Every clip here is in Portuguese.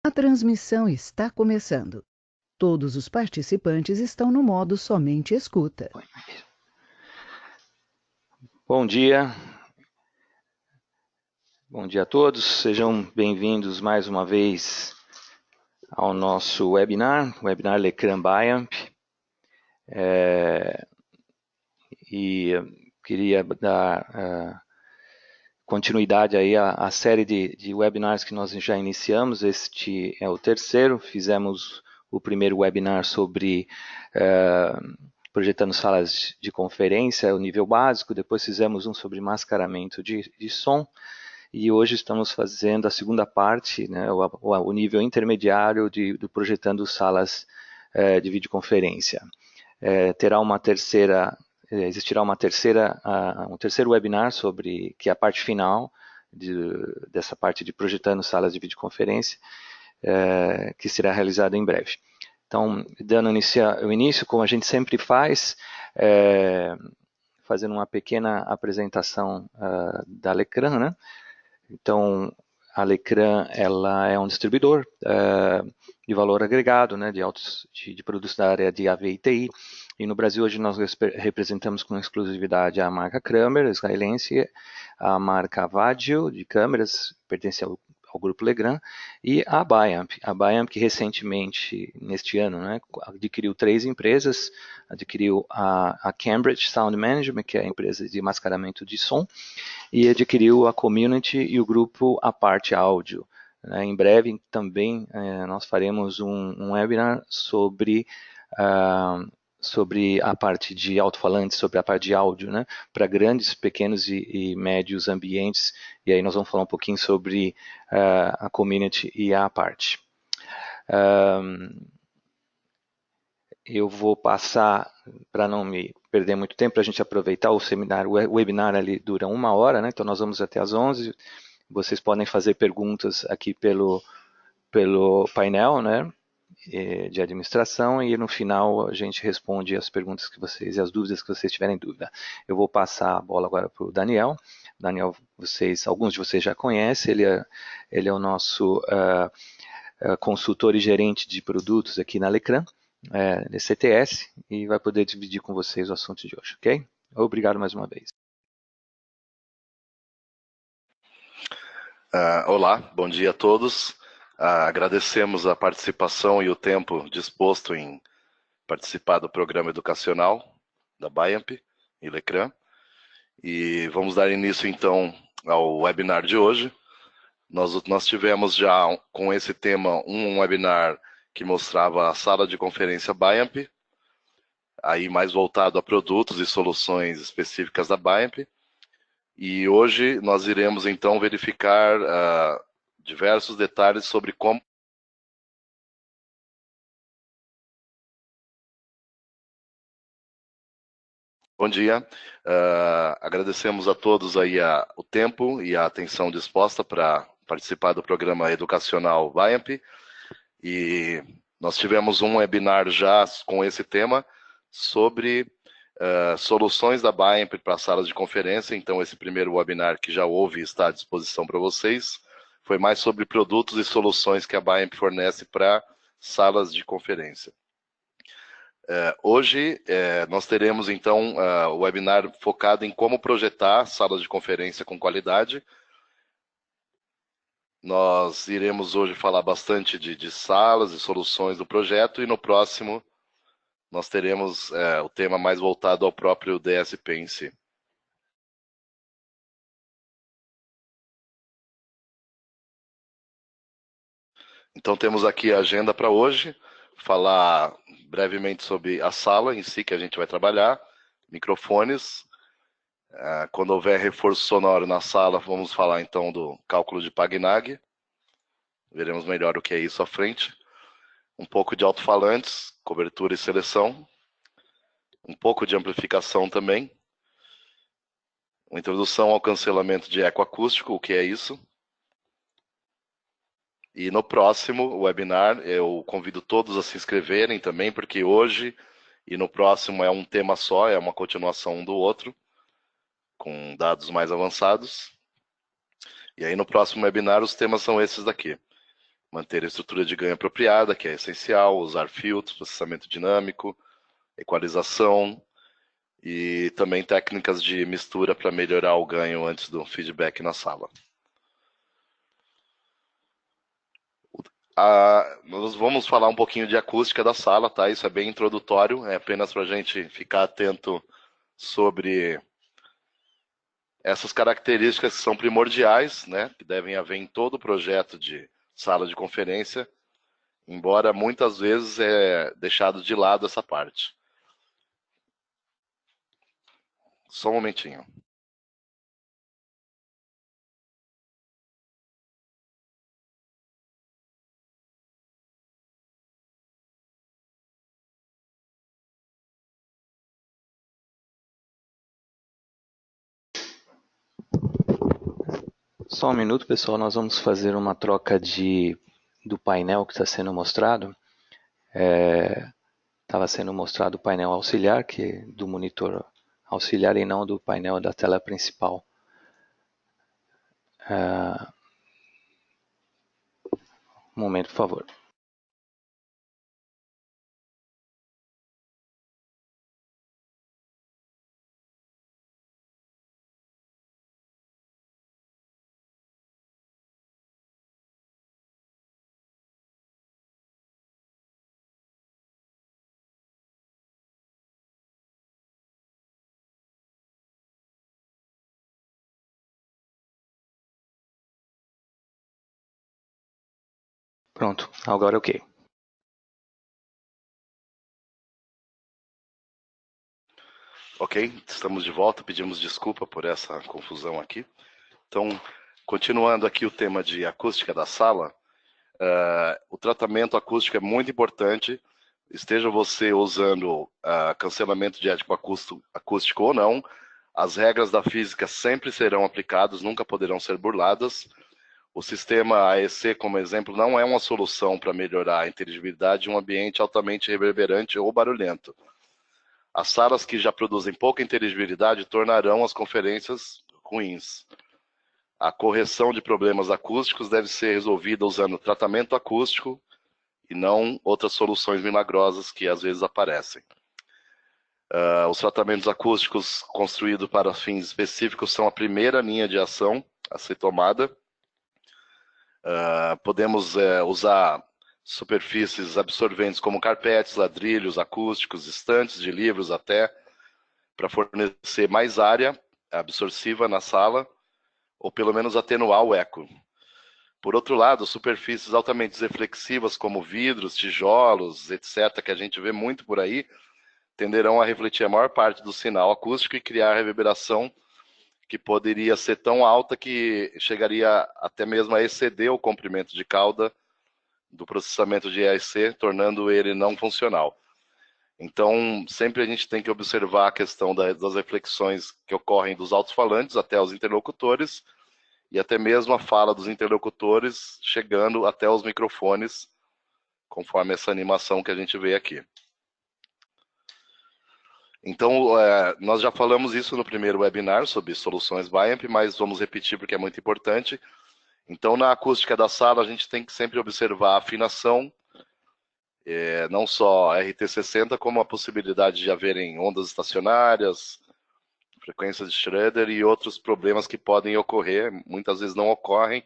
A transmissão está começando. Todos os participantes estão no modo somente escuta. Bom dia a todos, sejam bem-vindos mais uma vez ao nosso webinar Lecran BIAMP. E queria dar continuidade aí à série de webinars que nós já iniciamos. Este é o terceiro. Fizemos o primeiro webinar sobre projetando salas de conferência, o nível básico. Depois fizemos um sobre mascaramento de som. E hoje estamos fazendo a segunda parte, né, o nível intermediário do projetando salas de videoconferência. Existirá um terceiro webinar sobre, que é a parte final dessa parte de projetando salas de videoconferência, que será realizada em breve. Então, dando o início, como a gente sempre faz, fazendo uma pequena apresentação da Lecran, né? Então, a Lecran ela é um distribuidor de valor agregado, né, de produtos da área de AV e TI. E no Brasil hoje nós representamos com exclusividade a marca Kramer, israelense, a marca Vadio, de câmeras, pertence ao grupo Legrand, e a BIAMP. A BIAMP que recentemente, neste ano, né, adquiriu 3 empresas, adquiriu a Cambridge Sound Management, que é a empresa de mascaramento de som, e adquiriu a Community e o grupo A Parte Áudio. Em breve também nós faremos um webinar sobre a parte de alto-falantes, sobre a parte de áudio, né, para grandes, pequenos e médios ambientes, e aí nós vamos falar um pouquinho sobre a Community e a parte. Eu vou passar, para não me perder muito tempo, para a gente aproveitar o seminário, o webinar ali dura 1 hora, né? Então nós vamos até às 11. Vocês podem fazer perguntas aqui pelo painel, né, de administração, e no final a gente responde as perguntas que vocês e as dúvidas que vocês tiverem dúvida. Eu vou passar a bola agora para o Daniel. Daniel, alguns de vocês já conhecem, ele é o nosso consultor e gerente de produtos aqui na Lecran, CTS, e vai poder dividir com vocês o assunto de hoje, ok? Obrigado mais uma vez. Olá, bom dia a todos. Agradecemos a participação e o tempo disposto em participar do programa educacional da BIAMP e Lecran. E vamos dar início então ao webinar de hoje. Nós tivemos já com esse tema um webinar que mostrava a sala de conferência BIAMP, aí mais voltado a produtos e soluções específicas da BIAMP. E hoje nós iremos então verificar diversos detalhes sobre como Bom dia, agradecemos a todos aí o tempo e a atenção disposta para participar do programa educacional BIAMP, e nós tivemos um webinar já com esse tema sobre soluções da BIAMP para salas de conferência. Então esse primeiro webinar que já houve está à disposição para vocês, foi mais sobre produtos e soluções que a BIAMP fornece para salas de conferência. Hoje nós teremos então o webinar focado em como projetar salas de conferência com qualidade. Nós iremos hoje falar bastante de salas e soluções do projeto, e no próximo nós teremos o tema mais voltado ao próprio DSP em si. Então temos aqui a agenda para hoje, falar brevemente sobre a sala em si que a gente vai trabalhar, microfones. Quando houver reforço sonoro na sala, vamos falar então do cálculo de Pagnag. Veremos melhor o que é isso à frente. Um pouco de alto-falantes, cobertura e seleção. Um pouco de amplificação também. Uma introdução ao cancelamento de eco acústico, o que é isso. E no próximo webinar, eu convido todos a se inscreverem também, porque hoje e no próximo é um tema só, é uma continuação um do outro, com dados mais avançados. E aí no próximo webinar os temas são esses daqui. manter a estrutura de ganho apropriada, que é essencial, usar filtros, processamento dinâmico, equalização e também técnicas de mistura para melhorar o ganho antes do feedback na sala. Nós vamos falar um pouquinho de acústica da sala, tá? Isso é bem introdutório, é apenas para a gente ficar atento sobre essas características que são primordiais, né? Que devem haver em todo projeto de sala de conferência, embora muitas vezes é deixado de lado essa parte. Só um momentinho. Só um minuto, pessoal, nós vamos fazer uma troca do painel que está sendo mostrado. Estava sendo mostrado o painel auxiliar, que é do monitor auxiliar e não do painel da tela principal. Um momento, por favor. Pronto, agora ok. Ok, estamos de volta, pedimos desculpa por essa confusão aqui. Então, continuando aqui o tema de acústica da sala, o tratamento acústico é muito importante, esteja você usando cancelamento de ético acústico ou não, as regras da física sempre serão aplicadas, nunca poderão ser burladas. O sistema AEC, como exemplo, não é uma solução para melhorar a inteligibilidade de um ambiente altamente reverberante ou barulhento. As salas que já produzem pouca inteligibilidade tornarão as conferências ruins. A correção de problemas acústicos deve ser resolvida usando tratamento acústico e não outras soluções milagrosas que às vezes aparecem. Os tratamentos acústicos construídos para fins específicos são a primeira linha de ação a ser tomada. Podemos usar superfícies absorventes como carpetes, ladrilhos acústicos, estantes de livros até, para fornecer mais área absortiva na sala, ou pelo menos atenuar o eco. Por outro lado, superfícies altamente reflexivas como vidros, tijolos, etc., que a gente vê muito por aí, tenderão a refletir a maior parte do sinal acústico e criar reverberação que poderia ser tão alta que chegaria até mesmo a exceder o comprimento de cauda do processamento de EAC, tornando ele não funcional. Então, sempre a gente tem que observar a questão das reflexões que ocorrem dos alto-falantes até os interlocutores e até mesmo a fala dos interlocutores chegando até os microfones, conforme essa animação que a gente vê aqui. Então, nós já falamos isso no primeiro webinar sobre soluções BIAMP, mas vamos repetir porque é muito importante. Então, na acústica da sala, a gente tem que sempre observar a afinação, não só RT60, como a possibilidade de haverem ondas estacionárias, frequências de Schroeder e outros problemas que podem ocorrer, muitas vezes não ocorrem,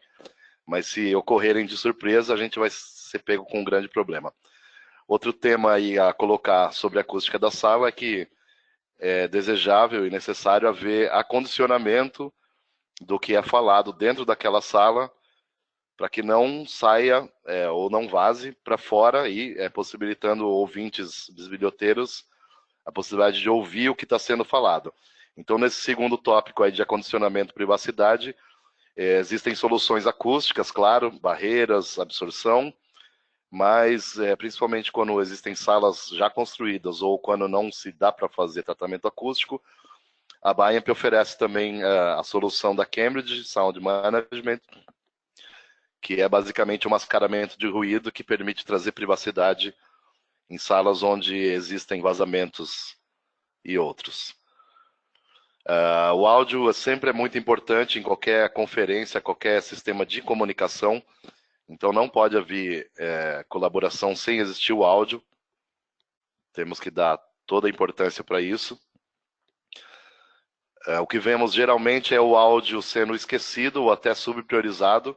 mas se ocorrerem de surpresa, a gente vai ser pego com um grande problema. Outro tema aí a colocar sobre a acústica da sala é que é desejável e necessário haver acondicionamento do que é falado dentro daquela sala para que não saia ou não vaze para fora e possibilitando ouvintes bisbilhoteiros a possibilidade de ouvir o que está sendo falado. Então, nesse segundo tópico aí de acondicionamento e privacidade, existem soluções acústicas, claro, barreiras, absorção, mas principalmente quando existem salas já construídas ou quando não se dá para fazer tratamento acústico, a BIAMP oferece também a solução da Cambridge Sound Management, que é basicamente um mascaramento de ruído que permite trazer privacidade em salas onde existem vazamentos e outros. O áudio sempre é muito importante em qualquer conferência, qualquer sistema de comunicação. Então não pode haver colaboração sem existir o áudio. Temos que dar toda a importância para isso. O que vemos geralmente é o áudio sendo esquecido ou até subpriorizado,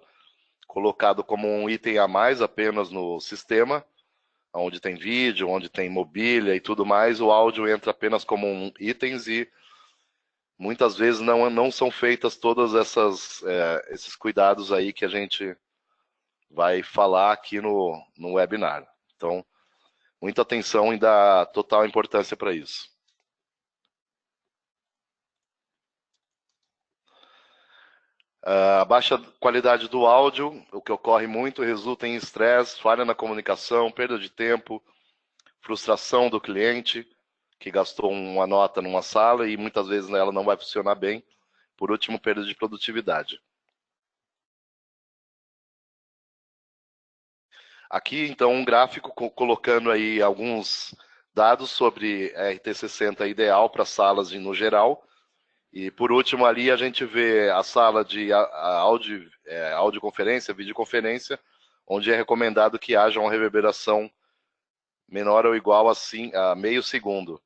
colocado como um item a mais apenas no sistema, onde tem vídeo, onde tem mobília e tudo mais, o áudio entra apenas como itens e muitas vezes não são feitas todas esses cuidados aí que a gente vai falar aqui no webinar. Então, muita atenção e dá total importância para isso. A baixa qualidade do áudio, o que ocorre muito, resulta em estresse, falha na comunicação, perda de tempo, frustração do cliente, que gastou uma nota numa sala e muitas vezes ela não vai funcionar bem. Por último, perda de produtividade. Aqui, então, um gráfico colocando aí alguns dados sobre RT60 ideal para salas no geral. E, por último, ali a gente vê a sala de audioconferência, videoconferência, onde é recomendado que haja uma reverberação menor ou igual a meio segundo.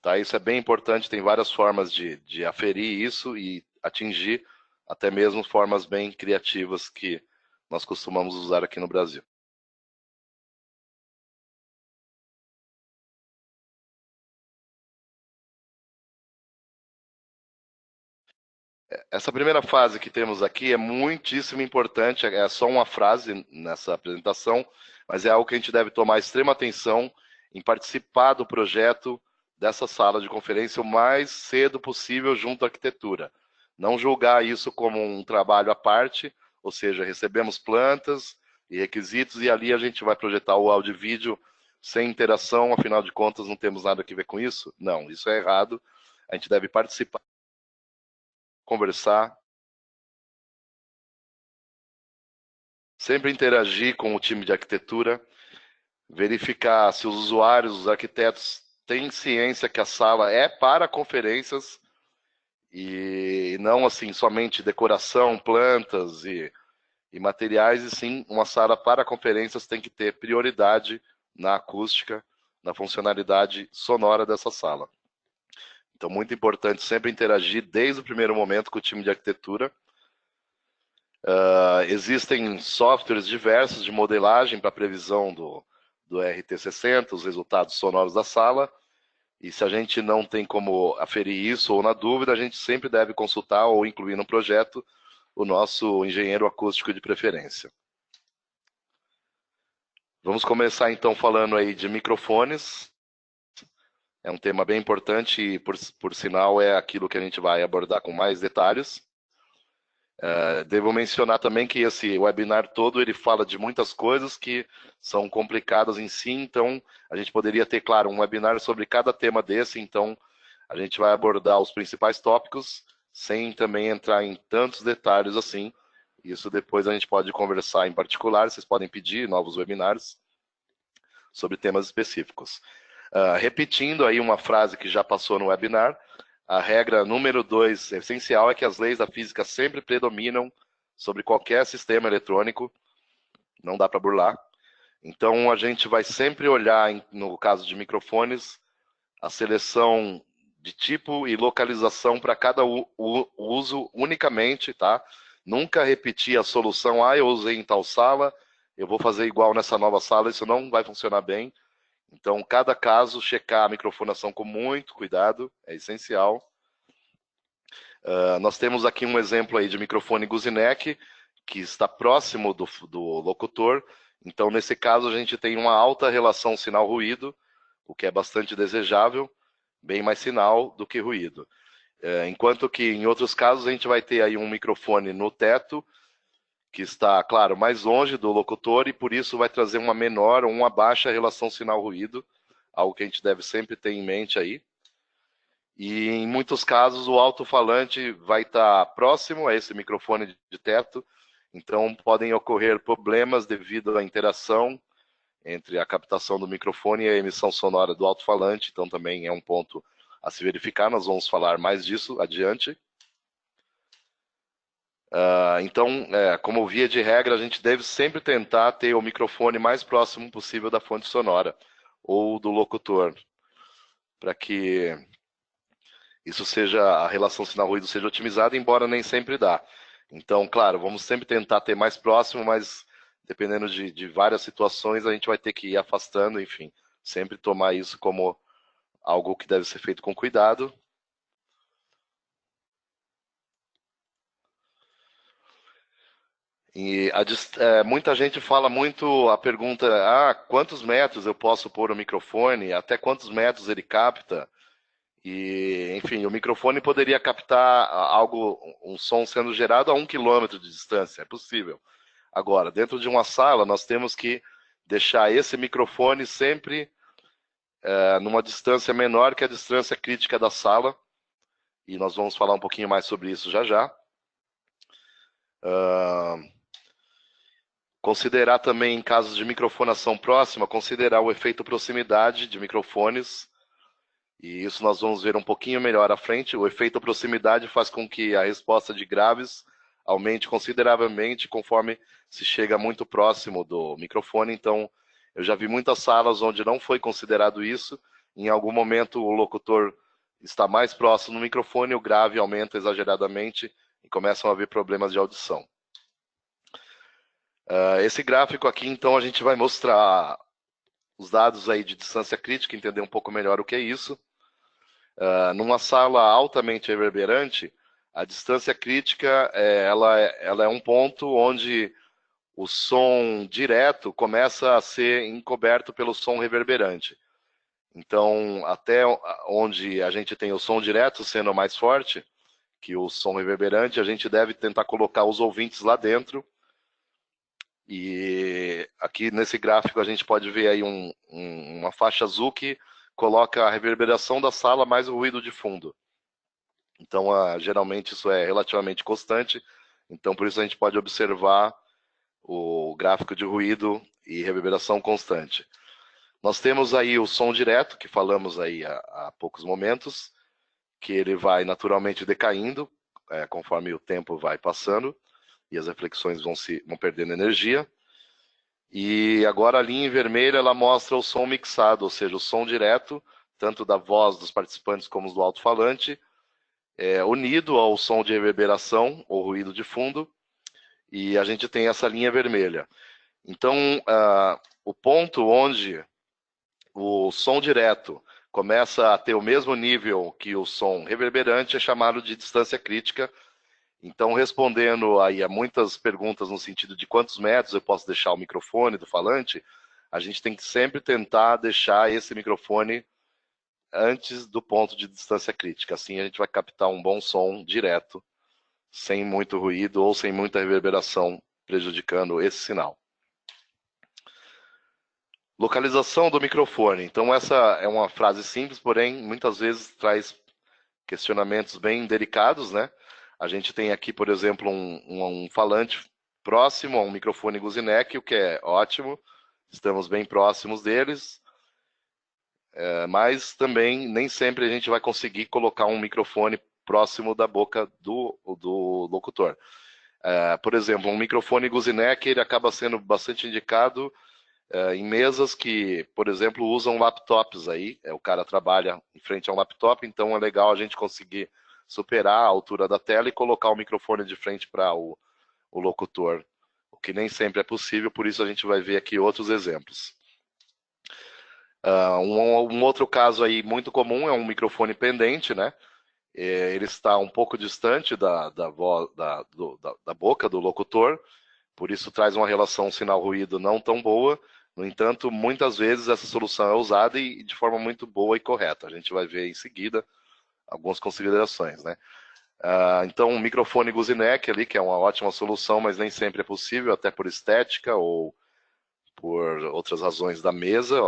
Tá? Isso é bem importante, tem várias formas de aferir isso e atingir até mesmo formas bem criativas que nós costumamos usar aqui no Brasil. Essa primeira fase que temos aqui é muitíssimo importante, é só uma frase nessa apresentação, mas é algo que a gente deve tomar extrema atenção em participar do projeto dessa sala de conferência o mais cedo possível junto à arquitetura. Não julgar isso como um trabalho à parte, ou seja, recebemos plantas e requisitos e ali a gente vai projetar o áudio e vídeo sem interação, afinal de contas não temos nada a ver com isso? Não, isso é errado. A gente deve participar, conversar, sempre interagir com o time de arquitetura, verificar se os usuários, os arquitetos, têm ciência que a sala é para conferências e não assim somente decoração, plantas e materiais, e sim uma sala para conferências tem que ter prioridade na acústica, na funcionalidade sonora dessa sala. Então, muito importante sempre interagir desde o primeiro momento com o time de arquitetura. Existem softwares diversos de modelagem para previsão do RT60, os resultados sonoros da sala, e se a gente não tem como aferir isso ou na dúvida, a gente sempre deve consultar ou incluir no projeto o nosso engenheiro acústico de preferência. Vamos começar então falando aí de microfones. É um tema bem importante e, por sinal, é aquilo que a gente vai abordar com mais detalhes. Devo mencionar também que esse webinar todo ele fala de muitas coisas que são complicadas em si, então a gente poderia ter, claro, um webinar sobre cada tema desse, então a gente vai abordar os principais tópicos, sem também entrar em tantos detalhes assim. Isso depois a gente pode conversar em particular, vocês podem pedir novos webinars sobre temas específicos. Repetindo aí uma frase que já passou no webinar, a regra número 2 essencial é que as leis da física sempre predominam sobre qualquer sistema eletrônico, não dá para burlar. Então a gente vai sempre olhar, no caso de microfones, a seleção de tipo e localização para cada uso unicamente, tá? Nunca repetir a solução, eu usei em tal sala, eu vou fazer igual nessa nova sala, isso não vai funcionar bem. Então, cada caso, checar a microfonação com muito cuidado, é essencial. Nós temos aqui um exemplo aí de microfone Guzinec, que está próximo do locutor. Então, nesse caso, a gente tem uma alta relação sinal-ruído, o que é bastante desejável, bem mais sinal do que ruído. Enquanto que, em outros casos, a gente vai ter aí um microfone no teto, que está, claro, mais longe do locutor e por isso vai trazer uma menor ou uma baixa relação sinal-ruído, algo que a gente deve sempre ter em mente aí. E em muitos casos o alto-falante vai estar próximo a esse microfone de teto, então podem ocorrer problemas devido à interação entre a captação do microfone e a emissão sonora do alto-falante, então também é um ponto a se verificar, nós vamos falar mais disso adiante. Então, como via de regra, a gente deve sempre tentar ter o microfone mais próximo possível da fonte sonora ou do locutor, para que isso seja, a relação sinal-ruído seja otimizada, embora nem sempre dá. Então, claro, vamos sempre tentar ter mais próximo, mas dependendo de várias situações, a gente vai ter que ir afastando, enfim, sempre tomar isso como algo que deve ser feito com cuidado. E muita gente fala muito a pergunta, quantos metros eu posso pôr o microfone, até quantos metros ele capta? E, enfim, o microfone poderia captar um som sendo gerado a 1 quilômetro de distância, é possível. Agora, dentro de uma sala, nós temos que deixar esse microfone sempre numa distância menor que a distância crítica da sala, e nós vamos falar um pouquinho mais sobre isso já já. Considerar também, em casos de microfonação próxima, considerar o efeito proximidade de microfones, e isso nós vamos ver um pouquinho melhor à frente. O efeito proximidade faz com que a resposta de graves aumente consideravelmente conforme se chega muito próximo do microfone. Então, eu já vi muitas salas onde não foi considerado isso. Em algum momento, o locutor está mais próximo do microfone, o grave aumenta exageradamente e começam a haver problemas de audição. Esse gráfico aqui, então, a gente vai mostrar os dados aí de distância crítica, entender um pouco melhor o que é isso. Numa sala altamente reverberante, a distância crítica ela é um ponto onde o som direto começa a ser encoberto pelo som reverberante. Então, até onde a gente tem o som direto sendo mais forte que o som reverberante, a gente deve tentar colocar os ouvintes lá dentro. E aqui nesse gráfico a gente pode ver aí uma faixa azul que coloca a reverberação da sala mais o ruído de fundo. Então, geralmente isso é relativamente constante, então por isso a gente pode observar o gráfico de ruído e reverberação constante. Nós temos aí o som direto, que falamos aí há poucos momentos, que ele vai naturalmente decaindo, conforme o tempo vai passando, e as reflexões vão perdendo energia. E agora a linha em vermelho ela mostra o som mixado, ou seja, o som direto, tanto da voz dos participantes como do alto-falante, unido ao som de reverberação ou ruído de fundo, e a gente tem essa linha vermelha. Então, o ponto onde o som direto começa a ter o mesmo nível que o som reverberante é chamado de distância crítica. Então, respondendo aí a muitas perguntas no sentido de quantos metros eu posso deixar o microfone do falante, a gente tem que sempre tentar deixar esse microfone antes do ponto de distância crítica. Assim a gente vai captar um bom som direto, sem muito ruído ou sem muita reverberação prejudicando esse sinal. Localização do microfone. Então essa é uma frase simples, porém muitas vezes traz questionamentos bem delicados, né? A gente tem aqui, por exemplo, um falante próximo a um microfone Guzinec, o que é ótimo, estamos bem próximos deles, mas também nem sempre a gente vai conseguir colocar um microfone próximo da boca do locutor. Por exemplo, um microfone Guzinec, ele acaba sendo bastante indicado em mesas que, por exemplo, usam laptops aí, o cara trabalha em frente a um laptop, então é legal a gente conseguir superar a altura da tela e colocar o microfone de frente para o locutor, o que nem sempre é possível, por isso a gente vai ver aqui outros exemplos. Um outro caso aí muito comum é um microfone pendente, né? Ele está um pouco distante da boca do locutor, por isso traz uma relação sinal-ruído não tão boa. No entanto, muitas vezes essa solução é usada e de forma muito boa e correta. A gente vai ver em seguida algumas considerações, né? Então, um microfone Guzinec ali, que é uma ótima solução, mas nem sempre é possível, até por estética ou por outras razões da mesa,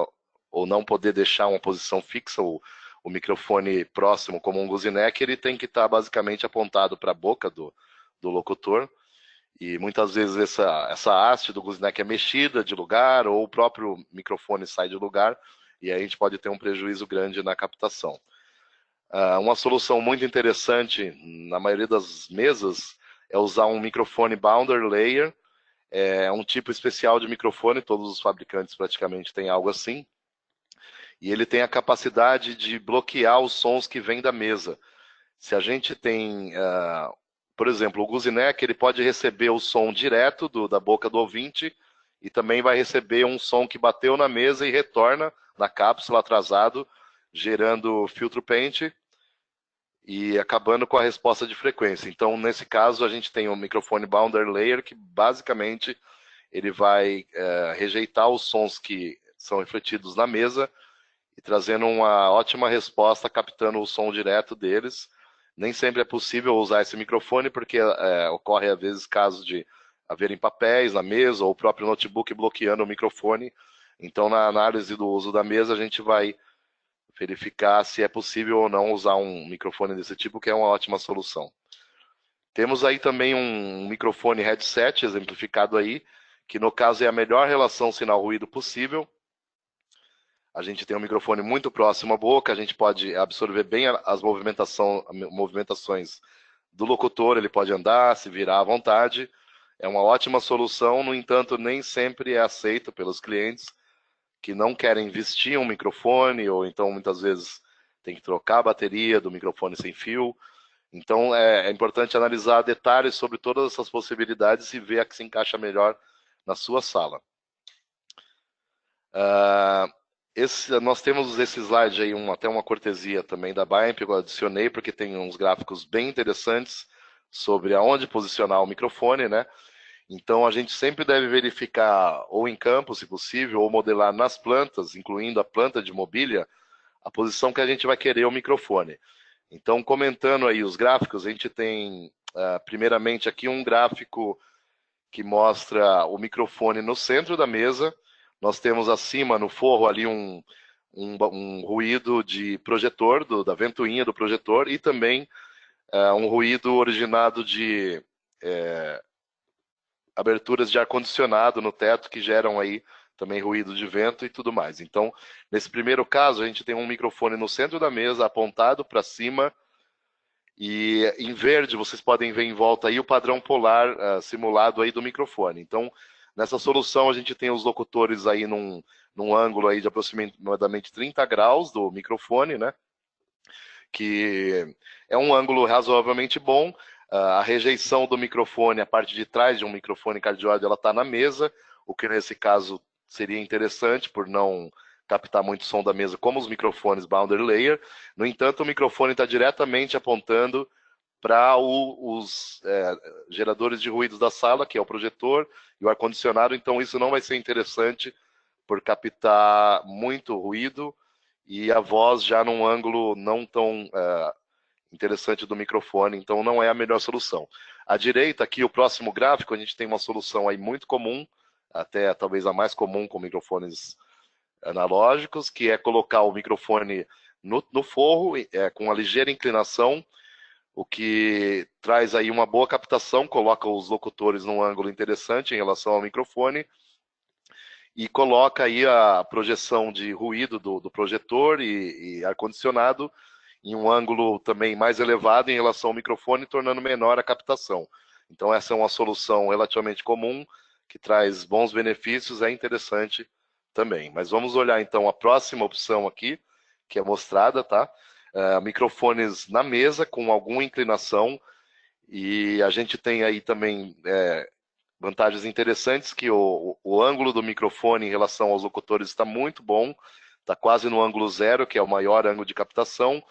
ou não poder deixar uma posição fixa, o microfone próximo como um Guzinec, ele tem que estar basicamente apontado para a boca do locutor, e muitas vezes essa haste do Guzinec é mexida de lugar, ou o próprio microfone sai de lugar, e aí a gente pode ter um prejuízo grande na captação. Uma solução muito interessante na maioria das mesas é usar um microfone Boundary Layer, é um tipo especial de microfone, todos os fabricantes praticamente têm algo assim, e ele tem a capacidade de bloquear os sons que vêm da mesa. Se a gente tem, por exemplo, o Gooseneck, ele pode receber o som direto da boca do ouvinte e também vai receber um som que bateu na mesa e retorna na cápsula atrasado, gerando filtro paint e acabando com a resposta de frequência. Então, nesse caso, a gente tem um microfone Boundary Layer que, basicamente, ele vai rejeitar os sons que são refletidos na mesa e trazendo uma ótima resposta, captando o som direto deles. Nem sempre é possível usar esse microfone, porque ocorre, às vezes, casos de haverem papéis na mesa ou o próprio notebook bloqueando o microfone. Então, na análise do uso da mesa, a gente vai verificar se é possível ou não usar um microfone desse tipo, que é uma ótima solução. Temos aí também um microfone headset exemplificado aí, que no caso é a melhor relação sinal-ruído possível. A gente tem um microfone muito próximo à boca, a gente pode absorver bem as movimentações do locutor, ele pode andar, se virar à vontade. É uma ótima solução, no entanto, nem sempre é aceito pelos clientes que não querem vestir um microfone, ou então muitas vezes tem que trocar a bateria do microfone sem fio. Então é importante analisar detalhes sobre todas essas possibilidades e ver a que se encaixa melhor na sua sala. Nós temos esse slide aí, até uma cortesia também da Biamp, eu adicionei porque tem uns gráficos bem interessantes sobre aonde posicionar o microfone, né? Então, a gente sempre deve verificar, ou em campo, se possível, ou modelar nas plantas, incluindo a planta de mobília, a posição que a gente vai querer o microfone. Então, comentando aí os gráficos, a gente tem, primeiramente, aqui um gráfico que mostra o microfone no centro da mesa. Nós temos acima, no forro, ali um ruído de projetor, da ventoinha do projetor, e também um ruído originado de aberturas de ar-condicionado no teto que geram aí também ruído de vento e tudo mais. Então, nesse primeiro caso, a gente tem um microfone no centro da mesa, apontado para cima, e em verde vocês podem ver em volta aí o padrão polar simulado aí do microfone. Então, nessa solução a gente tem os locutores aí num ângulo aí de aproximadamente 30 graus do microfone, né? Que é um ângulo razoavelmente bom. A rejeição do microfone, a parte de trás de um microfone cardioide, ela está na mesa, o que nesse caso seria interessante por não captar muito som da mesa, como os microfones Boundary Layer. No entanto, o microfone está diretamente apontando para os geradores de ruídos da sala, que é o projetor e o ar-condicionado, então isso não vai ser interessante por captar muito ruído e a voz já num ângulo não tão interessante do microfone, então não é a melhor solução. À direita, aqui, o próximo gráfico, a gente tem uma solução aí muito comum, até talvez a mais comum com microfones analógicos, que é colocar o microfone no forro, com uma ligeira inclinação, o que traz aí uma boa captação, coloca os locutores num ângulo interessante em relação ao microfone, e coloca aí a projeção de ruído do projetor e ar-condicionado em um ângulo também mais elevado em relação ao microfone, tornando menor a captação. Então essa é uma solução relativamente comum, que traz bons benefícios, é interessante também. Mas vamos olhar então a próxima opção aqui, que é mostrada, tá? Microfones na mesa com alguma inclinação, e a gente tem aí também vantagens interessantes, que o ângulo do microfone em relação aos locutores está muito bom, está quase no ângulo zero, que é o maior ângulo de captação.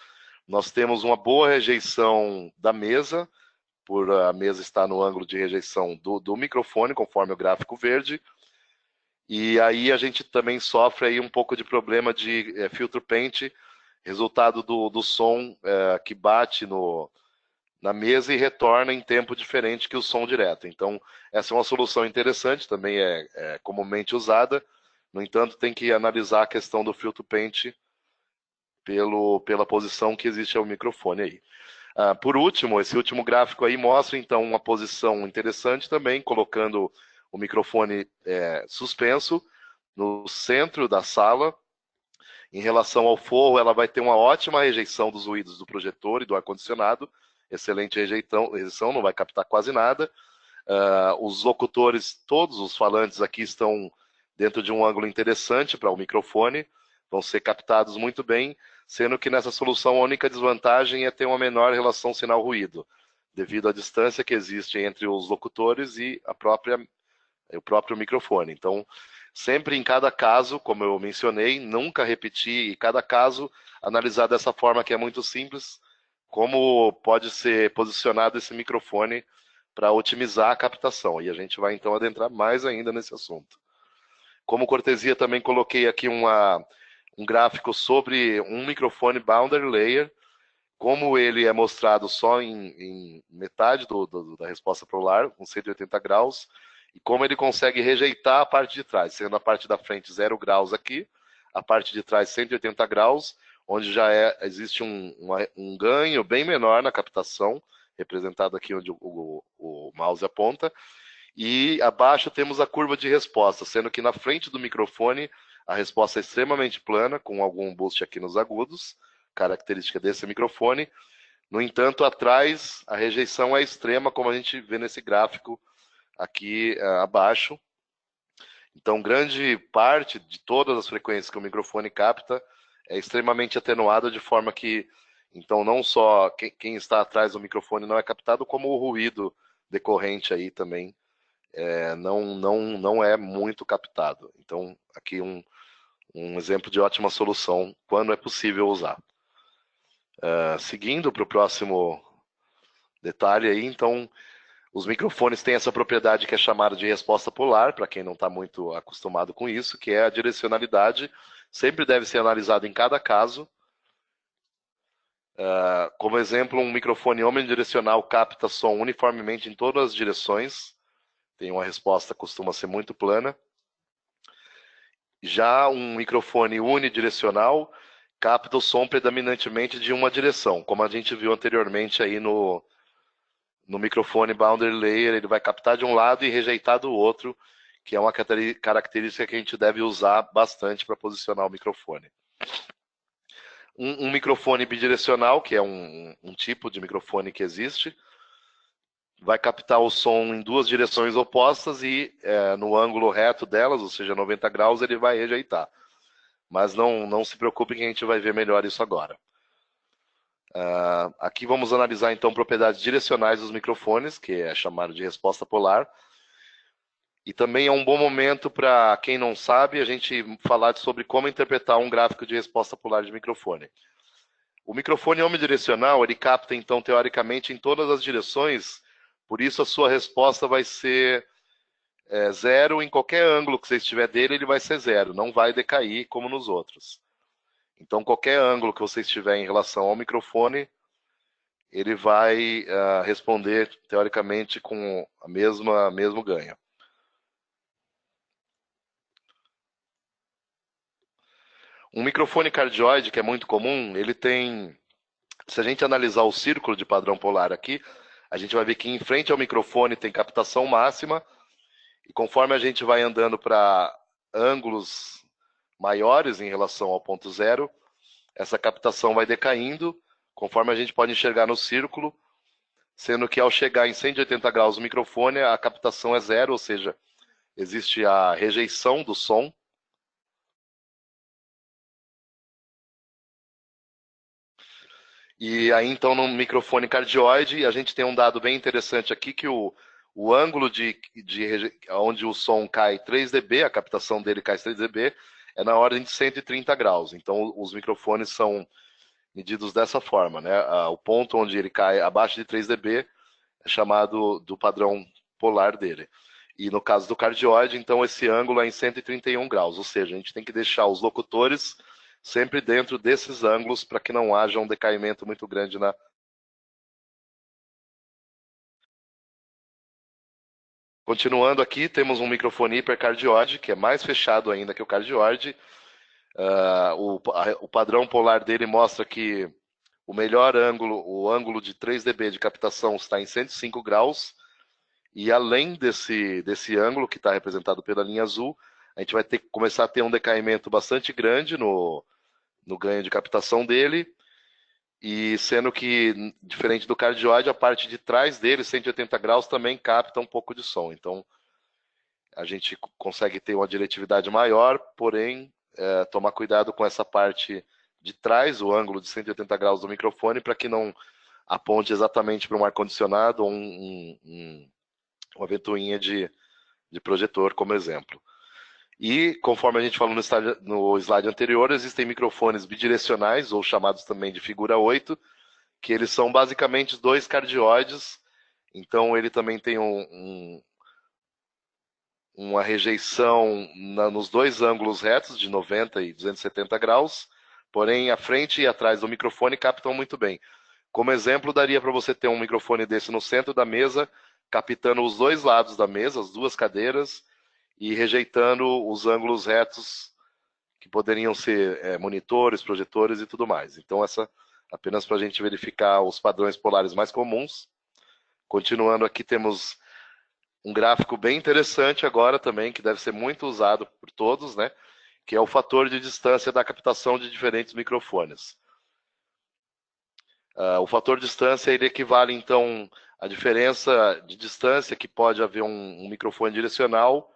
Nós temos uma boa rejeição da mesa, por a mesa estar no ângulo de rejeição do microfone, conforme o gráfico verde. E aí a gente também sofre aí um pouco de problema de filtro paint, resultado do som que bate na mesa e retorna em tempo diferente que o som direto. Então, essa é uma solução interessante, também é comumente usada. No entanto, tem que analisar a questão do filtro paint pela posição que existe ao microfone aí. Por último, esse último gráfico aí mostra, então, uma posição interessante também, colocando o microfone suspenso no centro da sala. Em relação ao forro, ela vai ter uma ótima rejeição dos ruídos do projetor e do ar-condicionado, excelente rejeição, não vai captar quase nada. Os locutores, todos os falantes aqui estão dentro de um ângulo interessante para o microfone, vão ser captados muito bem, sendo que nessa solução a única desvantagem é ter uma menor relação sinal-ruído, devido à distância que existe entre os locutores e o próprio microfone. Então, sempre em cada caso, como eu mencionei, nunca repetir, e cada caso analisar dessa forma que é muito simples, como pode ser posicionado esse microfone para otimizar a captação. E a gente vai então adentrar mais ainda nesse assunto. Como cortesia, também coloquei aqui um gráfico sobre um microfone boundary layer, como ele é mostrado só em metade da resposta polar, com 180 graus, e como ele consegue rejeitar a parte de trás, sendo a parte da frente 0 graus aqui, a parte de trás 180 graus, onde já existe um ganho bem menor na captação, representado aqui onde o mouse aponta, e abaixo temos a curva de resposta, sendo que na frente do microfone a resposta é extremamente plana, com algum boost aqui nos agudos, característica desse microfone. No entanto, atrás a rejeição é extrema, como a gente vê nesse gráfico aqui abaixo. Então, grande parte de todas as frequências que o microfone capta é extremamente atenuada, de forma que, então, não só quem está atrás do microfone não é captado, como o ruído decorrente aí também não é muito captado. Então, aqui um exemplo de ótima solução quando é possível usar. Seguindo para o próximo detalhe aí, então, os microfones têm essa propriedade que é chamada de resposta polar, para quem não está muito acostumado com isso, que é a direcionalidade, sempre deve ser analisado em cada caso. Como exemplo, um microfone omnidirecional capta som uniformemente em todas as direções, tem uma resposta que costuma ser muito plana. Já um microfone unidirecional capta o som predominantemente de uma direção, como a gente viu anteriormente aí no microfone boundary layer, ele vai captar de um lado e rejeitar do outro, que é uma característica que a gente deve usar bastante para posicionar o microfone. Um microfone bidirecional, que é um tipo de microfone que existe, vai captar o som em duas direções opostas e no ângulo reto delas, ou seja, 90 graus, ele vai rejeitar. Mas não se preocupe que a gente vai ver melhor isso agora. Aqui vamos analisar então propriedades direcionais dos microfones, que é chamado de resposta polar. E também é um bom momento para quem não sabe, a gente falar sobre como interpretar um gráfico de resposta polar de microfone. O microfone omnidirecional, ele capta então teoricamente em todas as direções, por isso a sua resposta vai ser zero em qualquer ângulo que você estiver dele, ele vai ser zero, não vai decair como nos outros. Então, qualquer ângulo que você estiver em relação ao microfone, ele vai responder, teoricamente, com mesmo ganho. Um microfone cardioide, que é muito comum, ele tem... Se a gente analisar o círculo de padrão polar aqui, a gente vai ver que em frente ao microfone tem captação máxima, e conforme a gente vai andando para ângulos maiores em relação ao ponto zero, essa captação vai decaindo, conforme a gente pode enxergar no círculo, sendo que ao chegar em 180 graus o microfone, a captação é zero, ou seja, existe a rejeição do som. E aí, então, no microfone cardioide, a gente tem um dado bem interessante aqui, que o ângulo onde o som cai 3 dB, a captação dele cai 3 dB, é na ordem de 130 graus. Então, os microfones são medidos dessa forma, né? O ponto onde ele cai abaixo de 3 dB é chamado do padrão polar dele. E no caso do cardioide, então, esse ângulo é em 131 graus, ou seja, a gente tem que deixar os locutores sempre dentro desses ângulos para que não haja um decaimento muito grande na... Continuando aqui, temos um microfone hipercardioide, que é mais fechado ainda que o cardioide. O padrão polar dele mostra que o melhor ângulo, o ângulo de 3 dB de captação está em 105 graus, e além desse ângulo, que está representado pela linha azul, a gente vai ter que começar a ter um decaimento bastante grande no ganho de captação dele, e sendo que, diferente do cardioide, a parte de trás dele, 180 graus, também capta um pouco de som. Então, a gente consegue ter uma diretividade maior, porém, tomar cuidado com essa parte de trás, o ângulo de 180 graus do microfone, para que não aponte exatamente para um ar-condicionado ou uma ventoinha de projetor, como exemplo. E, conforme a gente falou no slide anterior, existem microfones bidirecionais, ou chamados também de figura 8, que eles são basicamente 2 cardioides. Então, ele também tem uma rejeição nos 2 ângulos retos, de 90 e 270 graus, porém, a frente e atrás do microfone captam muito bem. Como exemplo, daria para você ter um microfone desse no centro da mesa, captando os 2 lados da mesa, as 2 cadeiras, e rejeitando os ângulos retos que poderiam ser monitores, projetores e tudo mais. Então, essa apenas para a gente verificar os padrões polares mais comuns. Continuando aqui, temos um gráfico bem interessante agora também, que deve ser muito usado por todos, né? Que é o fator de distância da captação de diferentes microfones. O fator de distância ele equivale, então, à diferença de distância que pode haver um microfone direcional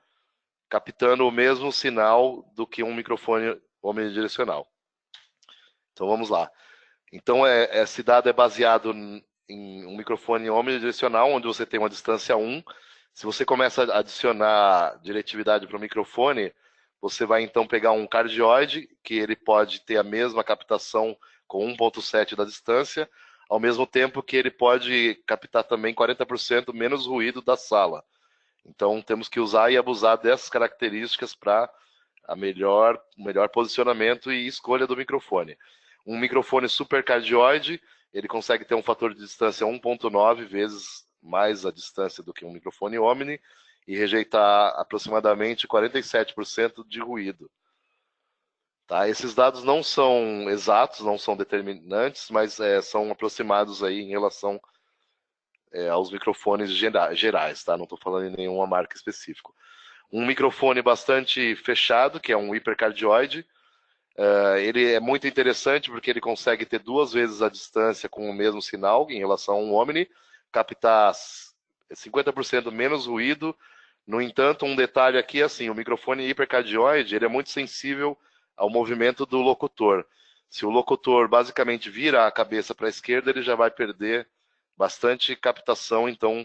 captando o mesmo sinal do que um microfone omnidirecional. Então vamos lá. Então esse dado é baseado em um microfone omnidirecional, onde você tem uma distância 1. Se você começa a adicionar diretividade para o microfone, você vai então pegar um cardioide, que ele pode ter a mesma captação com 1.7 da distância, ao mesmo tempo que ele pode captar também 40% menos ruído da sala. Então, temos que usar e abusar dessas características para o melhor posicionamento e escolha do microfone. Um microfone supercardioide, ele consegue ter um fator de distância 1.9 vezes mais a distância do que um microfone Omni e rejeitar aproximadamente 47% de ruído. Tá? Esses dados não são exatos, não são determinantes, mas são aproximados aí em relação aos microfones gerais, tá? Não estou falando em nenhuma marca específica. Um microfone bastante fechado, que é um hipercardioide, ele é muito interessante porque ele consegue ter 2 vezes a distância com o mesmo sinal em relação a um Omni, captar 50% menos ruído. No entanto, um detalhe aqui é assim, o microfone hipercardioide ele é muito sensível ao movimento do locutor. Se o locutor basicamente vira a cabeça para a esquerda, ele já vai perder bastante captação, então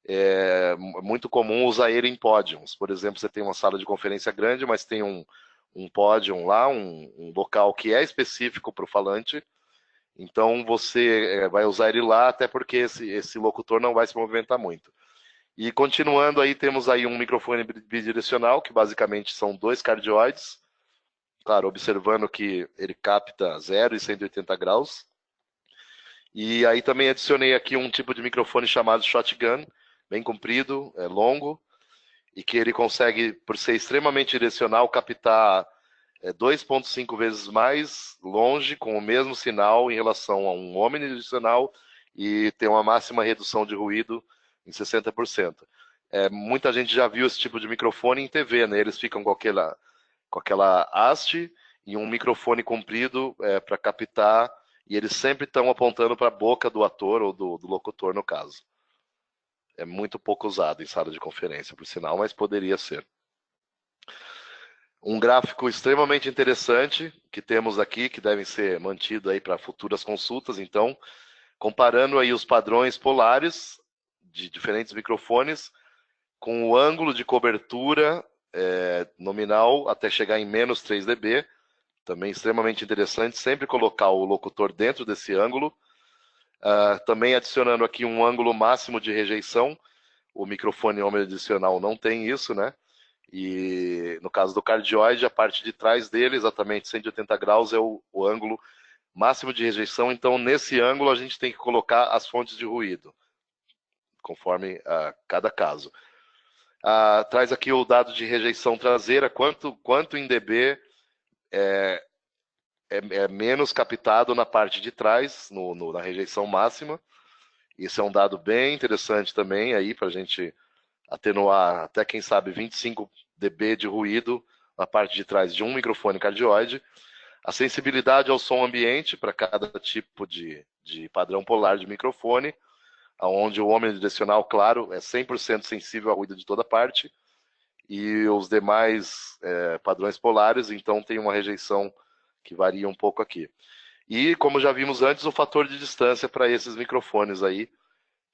é muito comum usar ele em pódios. Por exemplo, você tem uma sala de conferência grande, mas tem um pódio lá, um local que é específico para o falante, então você vai usar ele lá, até porque esse locutor não vai se movimentar muito. E continuando aí, temos aí um microfone bidirecional, que basicamente são 2 cardioides, claro, observando que ele capta 0 e 180 graus. E aí também adicionei aqui um tipo de microfone chamado shotgun, bem comprido, longo, e que ele consegue, por ser extremamente direcional, captar 2.5 vezes mais longe com o mesmo sinal em relação a um omnidirecional e tem uma máxima redução de ruído em 60%. Muita gente já viu esse tipo de microfone em TV, né? Eles ficam com aquela haste e um microfone comprido para captar, e eles sempre estão apontando para a boca do ator ou do locutor, no caso. É muito pouco usado em sala de conferência, por sinal, mas poderia ser. Um gráfico extremamente interessante que temos aqui, que devem ser mantido aí para futuras consultas, então, comparando aí os padrões polares de diferentes microfones com o ângulo de cobertura nominal até chegar em menos 3 dB, também extremamente interessante, sempre colocar o locutor dentro desse ângulo. Também adicionando aqui um ângulo máximo de rejeição, o microfone omnidirecional não tem isso, né? E no caso do cardioide, a parte de trás dele, exatamente 180 graus, é o ângulo máximo de rejeição. Então, nesse ângulo, a gente tem que colocar as fontes de ruído, conforme cada caso. Traz aqui o dado de rejeição traseira, quanto em dB é menos captado na parte de trás, na rejeição máxima. Isso é um dado bem interessante também aí para a gente atenuar até, quem sabe, 25 dB de ruído na parte de trás de um microfone cardioide. A sensibilidade ao som ambiente para cada tipo de padrão polar de microfone, onde o omnidirecional, claro, é 100% sensível ao ruído de toda parte, e os demais padrões polares, então, tem uma rejeição que varia um pouco aqui. E, como já vimos antes, o fator de distância para esses microfones aí,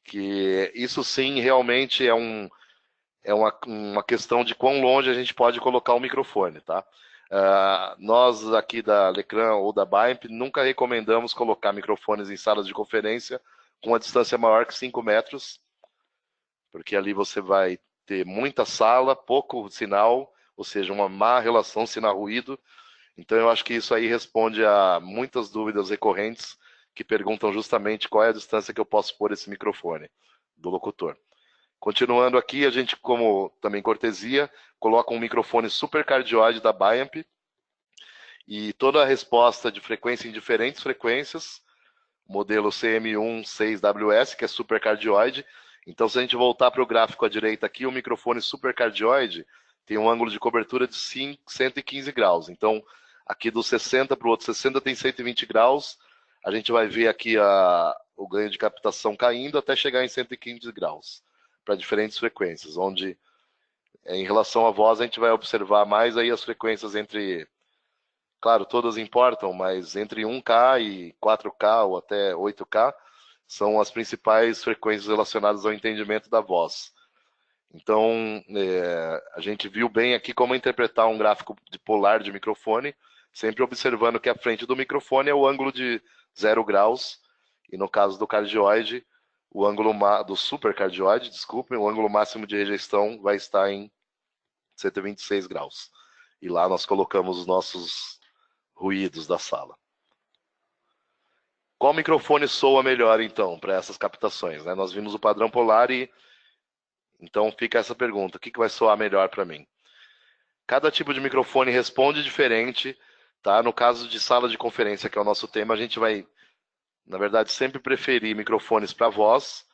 que isso sim realmente é uma questão de quão longe a gente pode colocar o microfone, tá? Nós aqui da Lecran ou da BAEMP nunca recomendamos colocar microfones em salas de conferência com uma distância maior que 5 metros, porque ali você vai ter muita sala, pouco sinal, ou seja, uma má relação sinal-ruído. Então eu acho que isso aí responde a muitas dúvidas recorrentes que perguntam justamente qual é a distância que eu posso pôr esse microfone do locutor. Continuando aqui, a gente, como também cortesia, coloca um microfone supercardioide da BAEMP e toda a resposta de frequência em diferentes frequências, modelo CM1-6WS, que é supercardioide. Então, se a gente voltar para o gráfico à direita aqui, o microfone supercardioide tem um ângulo de cobertura de 115 graus. Então, aqui do 60 para o outro 60 tem 120 graus. A gente vai ver aqui o ganho de captação caindo até chegar em 115 graus para diferentes frequências, onde em relação à voz a gente vai observar mais aí as frequências entre, claro, todas importam, mas entre 1K e 4K ou até 8K são as principais frequências relacionadas ao entendimento da voz. Então, a gente viu bem aqui como interpretar um gráfico de polar de microfone, sempre observando que a frente do microfone é o ângulo de 0 graus, e no caso do cardioide, o ângulo do supercardioide, desculpem, o ângulo máximo de rejeição vai estar em 126 graus. E lá nós colocamos os nossos ruídos da sala. Qual microfone soa melhor, então, para essas captações? Nós vimos o padrão polar e então fica essa pergunta, o que vai soar melhor para mim? Cada tipo de microfone responde diferente, tá? No caso de sala de conferência, que é o nosso tema, a gente vai, na verdade, sempre preferir microfones para voz,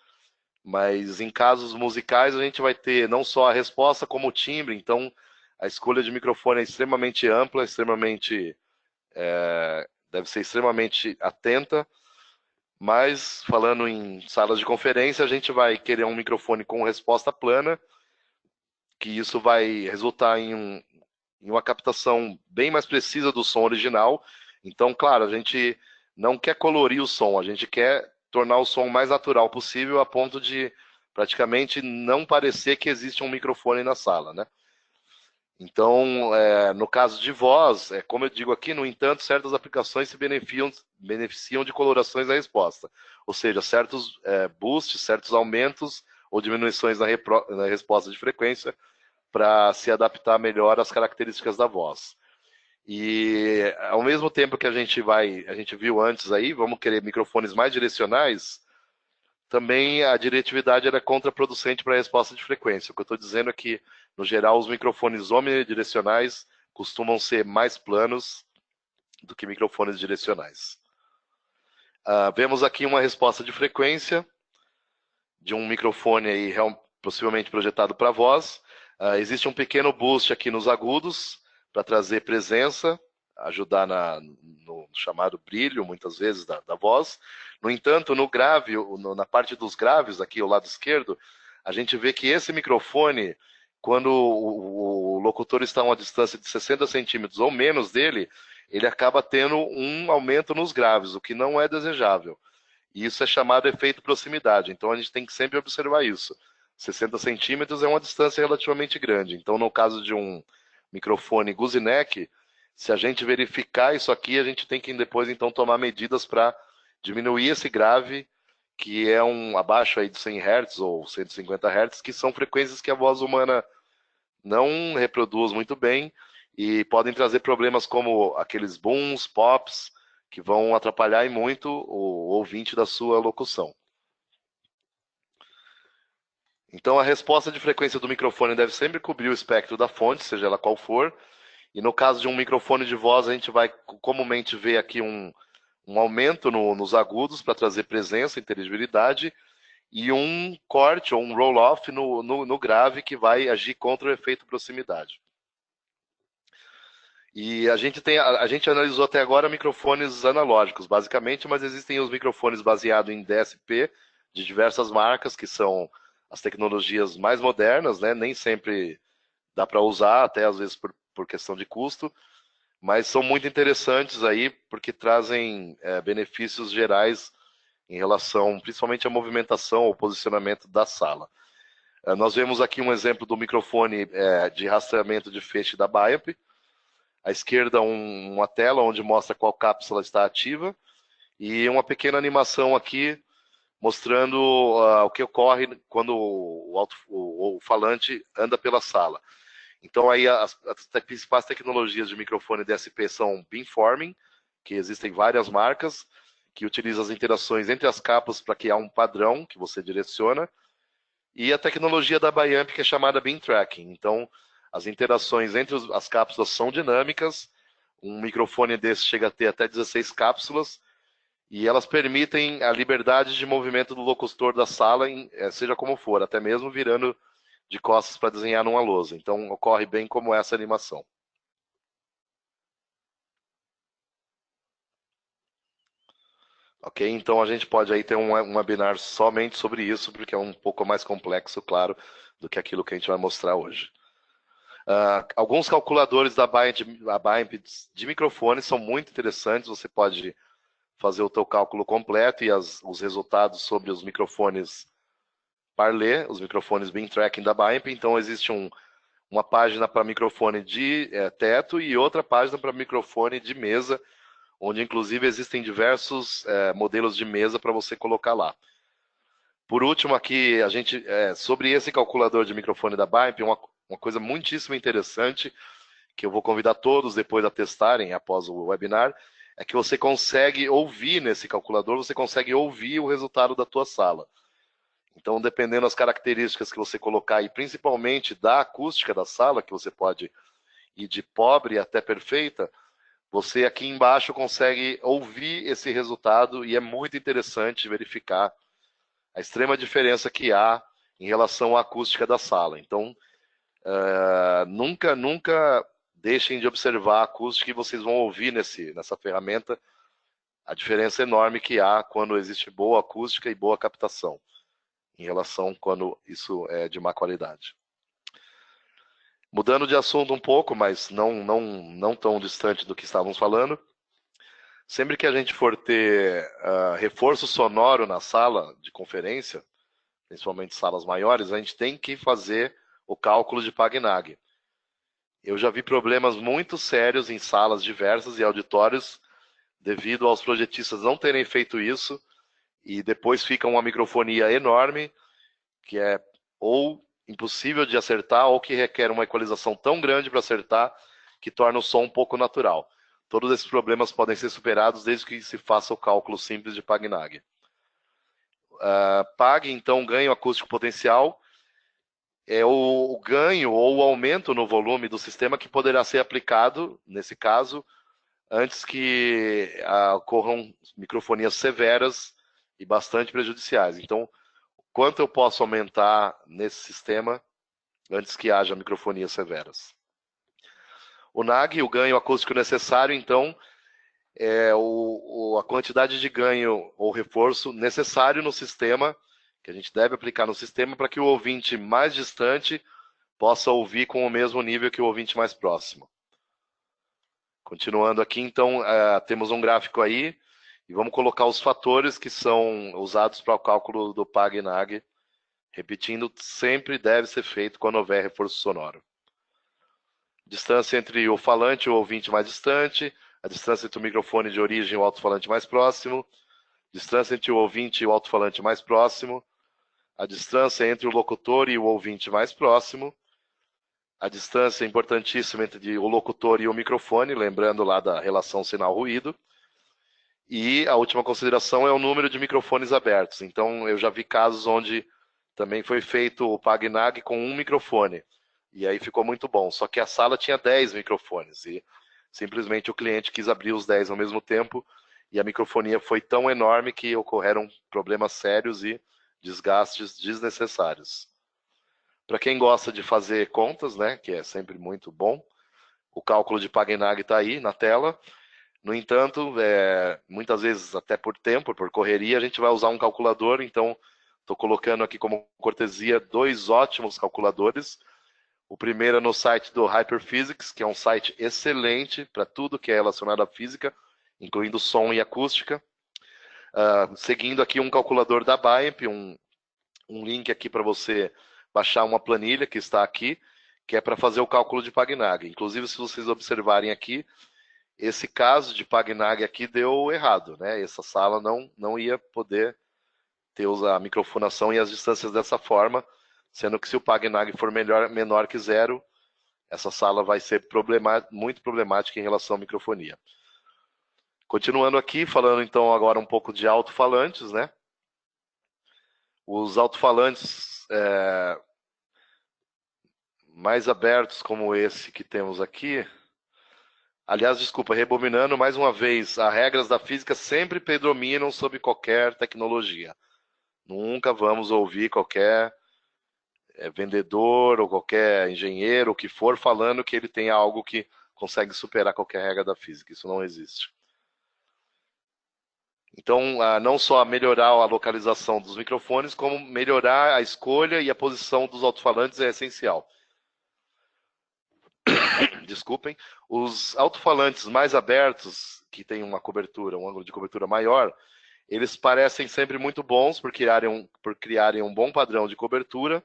mas em casos musicais a gente vai ter não só a resposta como o timbre, então a escolha de microfone é extremamente ampla, deve ser extremamente atenta, mas falando em salas de conferência, a gente vai querer um microfone com resposta plana, que isso vai resultar em uma captação bem mais precisa do som original. Então, claro, a gente não quer colorir o som, a gente quer tornar o som mais natural possível a ponto de praticamente não parecer que existe um microfone na sala, né? Então, no caso de voz, como eu digo aqui, no entanto, certas aplicações se beneficiam de colorações da resposta, ou seja, certos boosts, certos aumentos ou diminuições na resposta de frequência para se adaptar melhor às características da voz. E ao mesmo tempo que a gente viu antes aí, vamos querer microfones mais direcionais, também a diretividade era contraproducente para a resposta de frequência. O que eu estou dizendo é que, no geral, os microfones omnidirecionais costumam ser mais planos do que microfones direcionais. Vemos aqui uma resposta de frequência de um microfone aí, possivelmente projetado para voz. Existe um pequeno boost aqui nos agudos para trazer presença, ajudar no chamado brilho, muitas vezes, da voz. No entanto, no grave, na parte dos graves, aqui ao lado esquerdo, a gente vê que esse microfone, quando o locutor está a uma distância de 60 centímetros ou menos dele, ele acaba tendo um aumento nos graves, o que não é desejável. E isso é chamado efeito proximidade. Então, a gente tem que sempre observar isso. 60 centímetros é uma distância relativamente grande. Então, no caso de um microfone gooseneck, se a gente verificar isso aqui, a gente tem que depois, então, tomar medidas para diminuir esse grave, que é abaixo aí de 100 Hz ou 150 Hz, que são frequências que a voz humana não reproduz muito bem e podem trazer problemas como aqueles booms, pops, que vão atrapalhar muito o ouvinte da sua locução. Então, a resposta de frequência do microfone deve sempre cobrir o espectro da fonte, seja ela qual for. E no caso de um microfone de voz, a gente vai comumente ver aqui um aumento nos agudos para trazer presença, inteligibilidade, e um corte ou um roll-off no grave que vai agir contra o efeito proximidade. E a gente analisou até agora microfones analógicos, basicamente, mas existem os microfones baseados em DSP de diversas marcas, que são as tecnologias mais modernas, né? Nem sempre dá para usar, até às vezes por questão de custo, mas são muito interessantes aí, porque trazem benefícios gerais em relação, principalmente à movimentação ou posicionamento da sala. Nós vemos aqui um exemplo do microfone de rastreamento de feixe da Biamp. À esquerda, uma tela onde mostra qual cápsula está ativa e uma pequena animação aqui mostrando o que ocorre quando o falante anda pela sala. Então, aí as principais tecnologias de microfone DSP são beamforming, que existem várias marcas, que utilizam as interações entre as capas para criar um padrão que você direciona, e a tecnologia da Biamp, que é chamada beam tracking. Então, as interações entre as cápsulas são dinâmicas, um microfone desse chega a ter até 16 cápsulas, e elas permitem a liberdade de movimento do locutor da sala, seja como for, até mesmo virando de costas para desenhar numa lousa. Então, ocorre bem como essa animação. Ok? Então, a gente pode aí ter um webinar somente sobre isso, porque é um pouco mais complexo, claro, do que aquilo que a gente vai mostrar hoje. Alguns calculadores da Biamp de microfone são muito interessantes. Você pode fazer o teu cálculo completo e os resultados sobre os microfones Parler, os microfones beam tracking da Biamp. Então, existe uma página para microfone de teto e outra página para microfone de mesa, onde inclusive existem diversos modelos de mesa para você colocar lá. Por último, aqui, sobre esse calculador de microfone da Biamp, uma coisa muitíssimo interessante, que eu vou convidar todos depois a testarem após o webinar, é que você consegue ouvir nesse calculador, você consegue ouvir o resultado da tua sala. Então, dependendo das características que você colocar, e principalmente da acústica da sala, que você pode ir de pobre até perfeita, você aqui embaixo consegue ouvir esse resultado e é muito interessante verificar a extrema diferença que há em relação à acústica da sala. Então, nunca deixem de observar a acústica e vocês vão ouvir nessa ferramenta a diferença enorme que há quando existe boa acústica e boa captação, em relação quando isso é de má qualidade. Mudando de assunto um pouco, mas não tão distante do que estávamos falando, sempre que a gente for ter reforço sonoro na sala de conferência, principalmente salas maiores, a gente tem que fazer o cálculo de Pag-Nag. Eu já vi problemas muito sérios em salas diversas e auditórios devido aos projetistas não terem feito isso e depois fica uma microfonia enorme que é ou impossível de acertar ou que requer uma equalização tão grande para acertar que torna o som um pouco natural. Todos esses problemas podem ser superados desde que se faça o cálculo simples de Pag-Nag. Pag, então, ganho acústico potencial é o ganho ou o aumento no volume do sistema que poderá ser aplicado, nesse caso, antes que ocorram microfonias severas e bastante prejudiciais. Então, quanto eu posso aumentar nesse sistema antes que haja microfonias severas? O NAG, o ganho acústico necessário, então, é a quantidade de ganho ou reforço necessário no sistema, que a gente deve aplicar no sistema para que o ouvinte mais distante possa ouvir com o mesmo nível que o ouvinte mais próximo. Continuando aqui, então, temos um gráfico aí, e vamos colocar os fatores que são usados para o cálculo do Pag-Nag. Repetindo, sempre deve ser feito quando houver reforço sonoro. Distância entre o falante e o ouvinte mais distante, a distância entre o microfone de origem e o alto-falante mais próximo, distância entre o ouvinte e o alto-falante mais próximo, a distância entre o locutor e o ouvinte mais próximo, a distância importantíssima entre o locutor e o microfone, lembrando lá da relação sinal-ruído, e a última consideração é o número de microfones abertos. Então, eu já vi casos onde também foi feito o Pag-Nag com um microfone, e aí ficou muito bom, só que a sala tinha 10 microfones, e simplesmente o cliente quis abrir os 10 ao mesmo tempo, e a microfonia foi tão enorme que ocorreram problemas sérios e desgastes desnecessários. Para quem gosta de fazer contas, né, que é sempre muito bom, O cálculo de Pagenag está aí na tela. No entanto, muitas vezes, até por tempo, por correria, a gente vai usar um calculador. Então, estou colocando aqui como cortesia 2 ótimos calculadores. O primeiro é no site do Hyperphysics, que é um site excelente para tudo que é relacionado à física, incluindo som e acústica. Seguindo aqui um calculador da BAEMP, um link aqui para você baixar uma planilha que está aqui, que é para fazer o cálculo de Pagenag. Inclusive, se vocês observarem aqui, esse caso de Pagenag aqui deu errado, né? Essa sala não ia poder ter a microfonação e as distâncias dessa forma, sendo que se o Pagenag for menor que 0, essa sala vai ser muito problemática em relação à microfonia. Continuando aqui, falando então agora um pouco de alto-falantes, né? Os alto-falantes mais abertos como esse que temos aqui. Aliás, desculpa, rebobinando mais uma vez, as regras da física sempre predominam sobre qualquer tecnologia. Nunca vamos ouvir qualquer vendedor ou qualquer engenheiro, o que for, falando que ele tem algo que consegue superar qualquer regra da física. Isso não existe. Então, não só melhorar a localização dos microfones, como melhorar a escolha e a posição dos alto-falantes é essencial. Desculpem. Os alto-falantes mais abertos, que têm uma cobertura, um ângulo de cobertura maior, eles parecem sempre muito bons por criarem um bom padrão de cobertura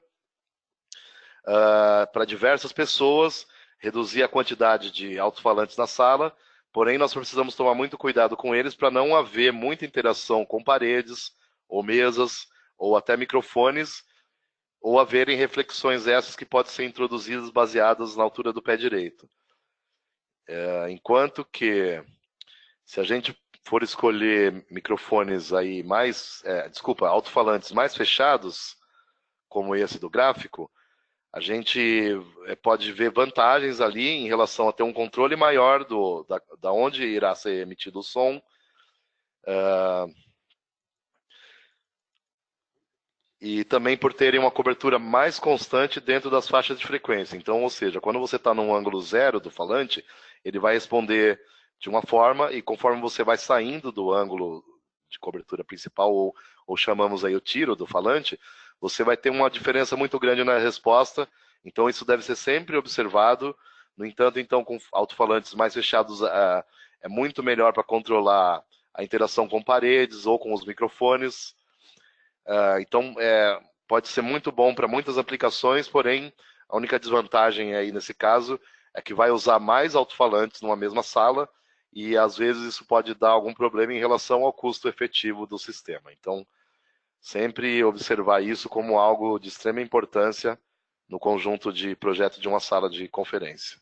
para diversas pessoas, reduzir a quantidade de alto-falantes na sala, porém nós precisamos tomar muito cuidado com eles para não haver muita interação com paredes, ou mesas, ou até microfones, ou haverem reflexões essas que podem ser introduzidas baseadas na altura do pé direito. Enquanto que, se a gente for escolher microfones aí alto-falantes mais fechados, como esse do gráfico, a gente pode ver vantagens ali em relação a ter um controle maior da onde irá ser emitido o som. E também por terem uma cobertura mais constante dentro das faixas de frequência. Então, ou seja, quando você está num ângulo 0 do falante, ele vai responder de uma forma, e conforme você vai saindo do ângulo de cobertura principal, ou chamamos aí o tiro do falante, você vai ter uma diferença muito grande na resposta. Então, isso deve ser sempre observado. No entanto, então, com alto-falantes mais fechados, é muito melhor para controlar a interação com paredes ou com os microfones. Então, pode ser muito bom para muitas aplicações, porém, a única desvantagem aí nesse caso é que vai usar mais alto-falantes numa mesma sala e, às vezes, isso pode dar algum problema em relação ao custo efetivo do sistema. Então, sempre observar isso como algo de extrema importância no conjunto de projeto de uma sala de conferência.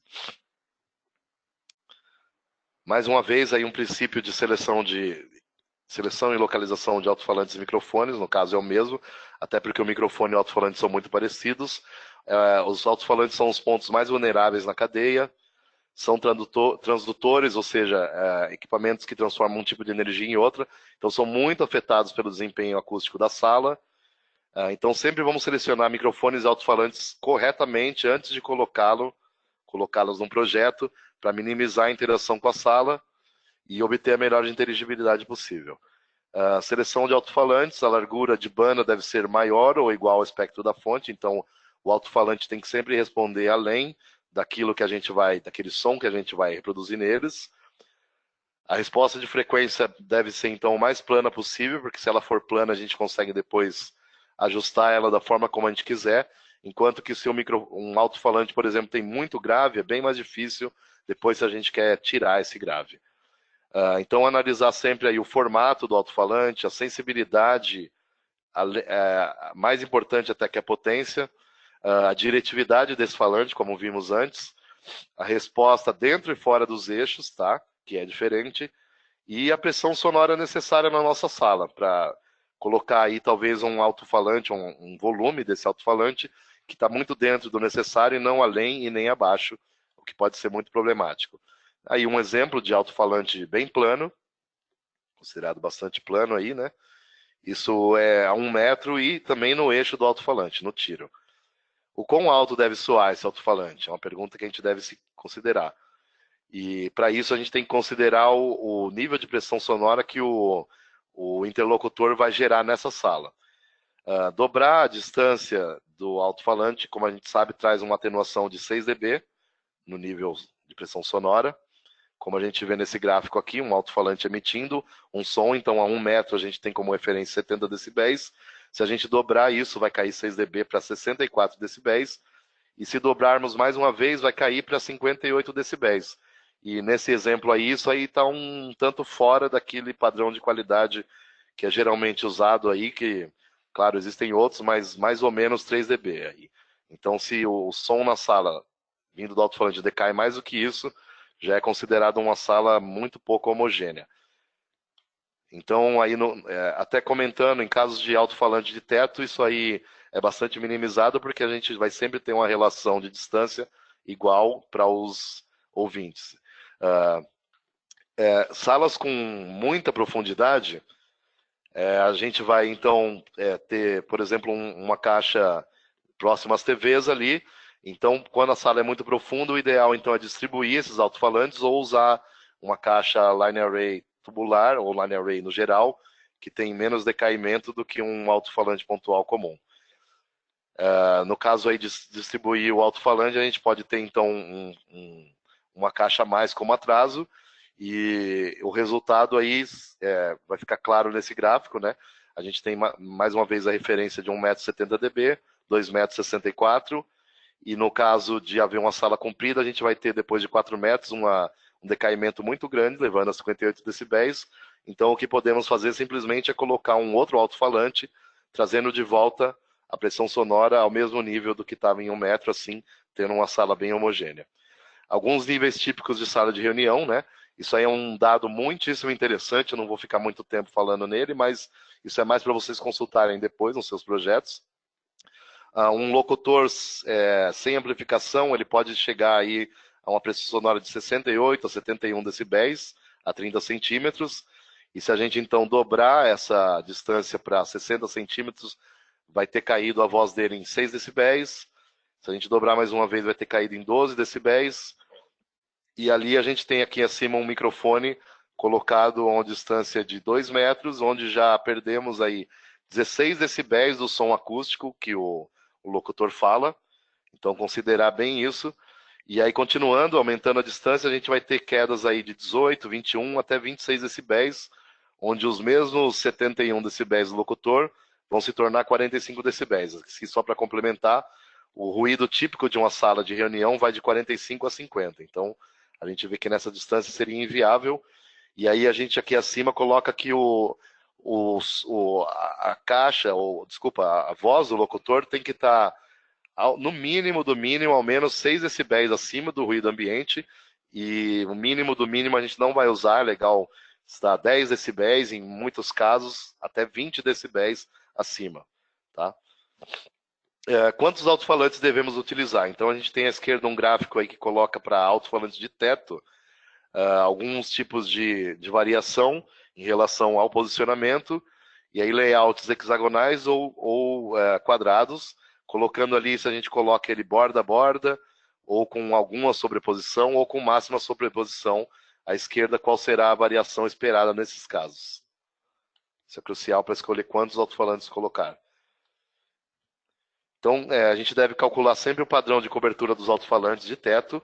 Mais uma vez, aí um princípio de seleção e localização de alto-falantes e microfones, no caso é o mesmo, até porque o microfone e o alto-falante são muito parecidos. Os alto-falantes são os pontos mais vulneráveis na cadeia, são transdutores, ou seja, equipamentos que transformam um tipo de energia em outra, então são muito afetados pelo desempenho acústico da sala. Então sempre vamos selecionar microfones e alto-falantes corretamente antes de colocá-los num projeto, para minimizar a interação com a sala e obter a melhor inteligibilidade possível. A seleção de alto-falantes, a largura de banda deve ser maior ou igual ao espectro da fonte, então o alto-falante tem que sempre responder além daquilo que daquele som que a gente vai reproduzir neles. A resposta de frequência deve ser então o mais plana possível, porque se ela for plana a gente consegue depois ajustar ela da forma como a gente quiser, enquanto que se um alto-falante, por exemplo, tem muito grave, é bem mais difícil depois se a gente quer tirar esse grave. Então, analisar sempre aí o formato do alto-falante, a sensibilidade, mais importante até que a potência, a diretividade desse falante, como vimos antes, a resposta dentro e fora dos eixos, tá? Que é diferente, e a pressão sonora necessária na nossa sala, para colocar aí talvez um alto-falante, um volume desse alto-falante, que está muito dentro do necessário e não além e nem abaixo, o que pode ser muito problemático. Aí um exemplo de alto-falante bem plano, considerado bastante plano aí, né? Isso é a 1 metro e também no eixo do alto-falante, no tiro. O quão alto deve soar esse alto-falante? É uma pergunta que a gente deve se considerar. E para isso a gente tem que considerar o nível de pressão sonora que o interlocutor vai gerar nessa sala. Dobrar a distância do alto-falante, como a gente sabe, traz uma atenuação de 6 dB no nível de pressão sonora. Como a gente vê nesse gráfico aqui, um alto-falante emitindo um som, então a 1 metro a gente tem como referência 70 decibéis. Se a gente dobrar isso, vai cair 6 dB para 64 decibéis. E se dobrarmos mais uma vez, vai cair para 58 decibéis. E nesse exemplo aí, isso aí está um tanto fora daquele padrão de qualidade que é geralmente usado aí, que, claro, existem outros, mas mais ou menos 3 dB aí. Então, se o som na sala vindo do alto-falante decai mais do que isso, já é considerado uma sala muito pouco homogênea. Então, aí até comentando, em casos de alto-falante de teto, isso aí é bastante minimizado, porque a gente vai sempre ter uma relação de distância igual para os ouvintes. Salas com muita profundidade, a gente vai então ter, por exemplo, uma caixa próxima às TVs ali. Então, quando a sala é muito profunda, o ideal então é distribuir esses alto-falantes ou usar uma caixa line array tubular ou line array no geral, que tem menos decaimento do que um alto-falante pontual comum. No caso aí de distribuir o alto-falante, a gente pode ter então uma caixa a mais como atraso, e o resultado aí vai ficar claro nesse gráfico, né? A gente tem mais uma vez a referência de 1,70 dB, 2,64 m, e no caso de haver uma sala comprida, a gente vai ter depois de 4 metros um decaimento muito grande, levando a 58 decibéis. Então o que podemos fazer simplesmente é colocar um outro alto-falante, trazendo de volta a pressão sonora ao mesmo nível do que estava em 1 metro, assim, tendo uma sala bem homogênea. Alguns níveis típicos de sala de reunião, né? Isso aí é um dado muitíssimo interessante, eu não vou ficar muito tempo falando nele, mas isso é mais para vocês consultarem depois nos seus projetos. Um locutor sem amplificação, ele pode chegar aí a uma pressão sonora de 68 a 71 decibéis a 30 centímetros. E se a gente então dobrar essa distância para 60 centímetros, vai ter caído a voz dele em 6 decibéis. Se a gente dobrar mais uma vez, vai ter caído em 12 decibéis. E ali a gente tem aqui acima um microfone colocado a uma distância de 2 metros, onde já perdemos aí 16 decibéis do som acústico que o locutor fala. Então, considerar bem isso. E aí, continuando, aumentando a distância, a gente vai ter quedas aí de 18, 21 até 26 decibéis, onde os mesmos 71 decibéis do locutor vão se tornar 45 decibéis. Aqui, só para complementar, o ruído típico de uma sala de reunião vai de 45 a 50. Então, a gente vê que nessa distância seria inviável. E aí a gente aqui acima coloca que a caixa, a voz do locutor tem que estar no mínimo do mínimo, ao menos 6 decibéis acima do ruído ambiente. E o mínimo do mínimo a gente não vai usar, é legal estar 10 decibéis, em muitos casos até 20 decibéis acima, tá? Quantos alto-falantes devemos utilizar? Então a gente tem à esquerda um gráfico aí que coloca para alto-falantes de teto alguns tipos de variação em relação ao posicionamento, e aí layouts hexagonais ou quadrados, colocando ali se a gente coloca ele borda a borda, ou com alguma sobreposição, ou com máxima sobreposição à esquerda, qual será a variação esperada nesses casos. Isso é crucial para escolher quantos alto-falantes colocar. Então, a gente deve calcular sempre o padrão de cobertura dos alto-falantes de teto.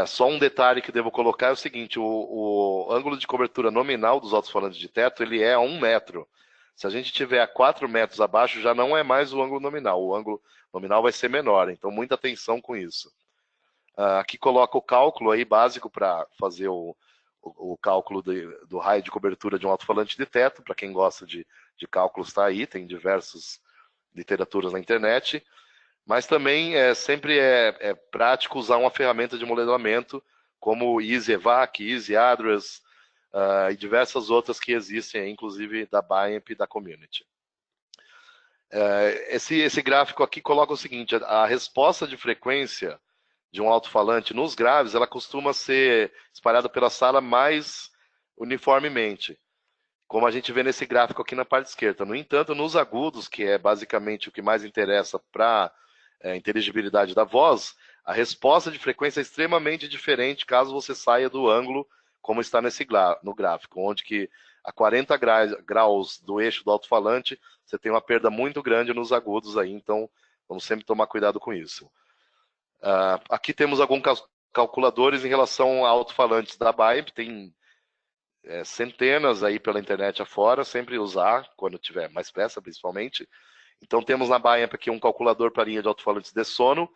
Só um detalhe que devo colocar é o seguinte, o ângulo de cobertura nominal dos alto-falantes de teto, ele é a 1 metro. Se a gente tiver a 4 metros abaixo, já não é mais o ângulo nominal. O ângulo nominal vai ser menor, então muita atenção com isso. Aqui coloca o cálculo aí básico para fazer o cálculo do raio de cobertura de um alto-falante de teto. Para quem gosta de cálculos, está aí, tem diversas literaturas na internet, mas também sempre é prático usar uma ferramenta de modelamento como o EasyEvac, EasyAddress e diversas outras que existem, inclusive da BIAMP e da Community. Esse gráfico aqui coloca o seguinte, a resposta de frequência de um alto-falante nos graves, ela costuma ser espalhada pela sala mais uniformemente, como a gente vê nesse gráfico aqui na parte esquerda. No entanto, nos agudos, que é basicamente o que mais interessa para a inteligibilidade da voz, a resposta de frequência é extremamente diferente caso você saia do ângulo, como está no gráfico, onde que a 40 graus do eixo do alto-falante, você tem uma perda muito grande nos agudos aí, então vamos sempre tomar cuidado com isso. Aqui temos alguns calculadores em relação a alto-falantes da BAEP, tem centenas aí pela internet afora, sempre usar quando tiver mais peça, principalmente. Então temos na BAEP aqui um calculador para linha de alto-falantes de sono,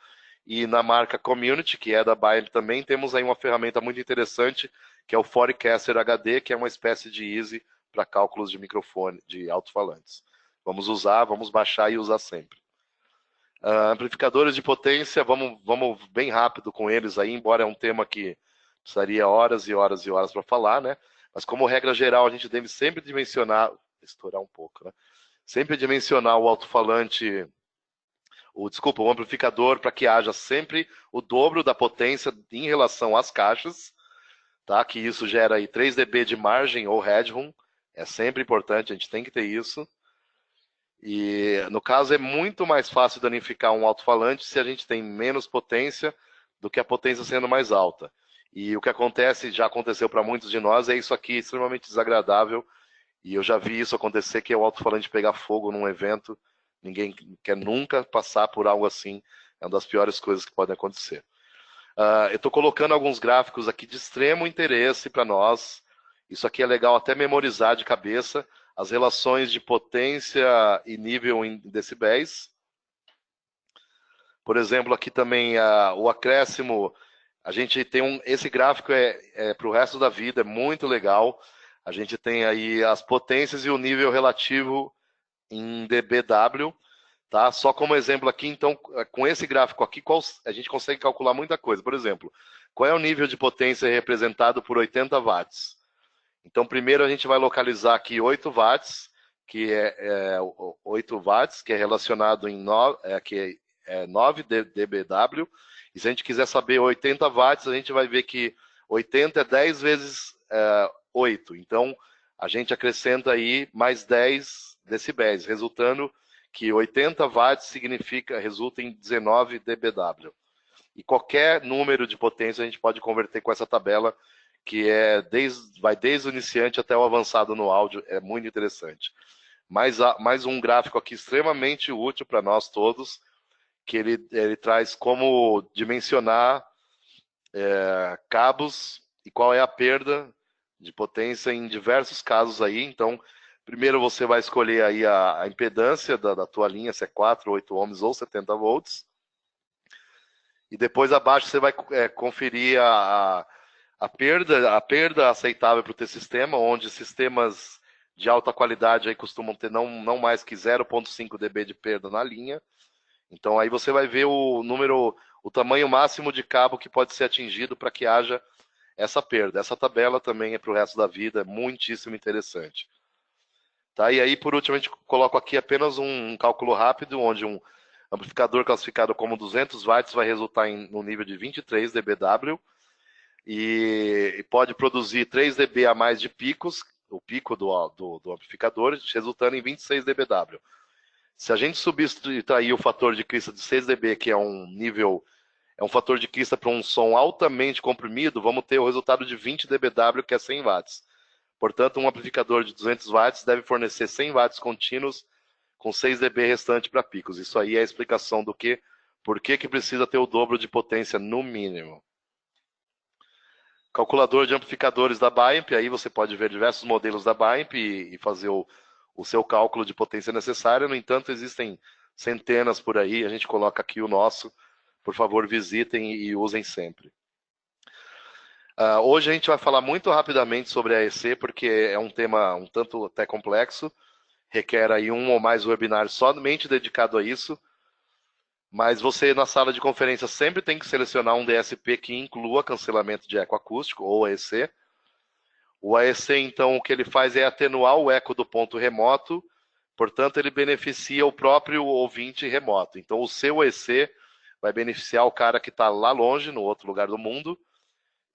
e na marca Community, que é da BAEP também, temos aí uma ferramenta muito interessante, que é o Forecaster HD, que é uma espécie de Easy para cálculos de microfone, de alto-falantes. Vamos usar, vamos baixar e usar sempre. Amplificadores de potência, vamos bem rápido com eles aí, embora é um tema que precisaria horas e horas e horas para falar, né? Mas como regra geral, a gente deve sempre dimensionar, estourar um pouco, né? Sempre dimensionar o alto-falante, o amplificador, para que haja sempre o dobro da potência em relação às caixas, tá? Que isso gera aí 3 dB de margem ou headroom, é sempre importante, a gente tem que ter isso. E no caso é muito mais fácil danificar um alto-falante se a gente tem menos potência do que a potência sendo mais alta. E o que acontece, já aconteceu para muitos de nós, é isso aqui extremamente desagradável. E eu já vi isso acontecer, que é o alto-falante pegar fogo num evento. Ninguém quer nunca passar por algo assim. É uma das piores coisas que podem acontecer. Eu estou colocando alguns gráficos aqui de extremo interesse para nós. Isso aqui é legal até memorizar de cabeça. As relações de potência e nível em decibéis. Por exemplo, aqui também o acréscimo. A gente tem esse gráfico para o resto da vida, é muito legal. A gente tem aí as potências e o nível relativo em dBW, tá? Só como exemplo aqui, então, com esse gráfico aqui, a gente consegue calcular muita coisa. Por exemplo, qual é o nível de potência representado por 80 watts? Então, primeiro a gente vai localizar aqui 8 watts, que é 8 watts, que é relacionado em 9 dBW. E se a gente quiser saber 80 watts, a gente vai ver que 80 é 10 vezes 8. Então, a gente acrescenta aí mais 10 decibéis, resultando que 80 watts resulta em 19 dBW. E qualquer número de potência a gente pode converter com essa tabela, que vai desde o iniciante até o avançado no áudio, é muito interessante. Mais um gráfico aqui extremamente útil para nós todos, que ele traz como dimensionar cabos e qual é a perda de potência em diversos casos aí. Então, primeiro você vai escolher aí a impedância da tua linha, se é 4, 8 ohms ou 70 volts. E depois abaixo você vai conferir a perda aceitável para o teu sistema, onde sistemas de alta qualidade aí costumam ter não mais que 0,5 dB de perda na linha. Então aí você vai ver o tamanho máximo de cabo que pode ser atingido para que haja essa perda. Essa tabela também é para o resto da vida, é muitíssimo interessante. Tá? E aí, por último, a gente coloca aqui apenas um cálculo rápido, onde um amplificador classificado como 200 watts vai resultar no nível de 23 dBW e pode produzir 3 dB a mais de picos, o pico do amplificador, resultando em 26 dBW. Se a gente subtrair o fator de crista de 6 dB, que é um fator de crista para um som altamente comprimido, vamos ter o resultado de 20 dBW, que é 100 watts. Portanto, um amplificador de 200 watts deve fornecer 100 watts contínuos com 6 dB restante para picos. Isso aí é a explicação do por que precisa ter o dobro de potência no mínimo. Calculador de amplificadores da BAEP, aí você pode ver diversos modelos da BAEP e fazer o seu cálculo de potência necessária. No entanto, existem centenas por aí, a gente coloca aqui o nosso. Por favor, visitem e usem sempre. Hoje a gente vai falar muito rapidamente sobre a AEC, porque é um tema um tanto até complexo, requer aí um ou mais webinários somente dedicado a isso, mas você na sala de conferência sempre tem que selecionar um DSP que inclua cancelamento de eco acústico, ou AEC. O AEC, então, o que ele faz é atenuar o eco do ponto remoto, portanto, ele beneficia o próprio ouvinte remoto. Então, o seu AEC vai beneficiar o cara que está lá longe, no outro lugar do mundo.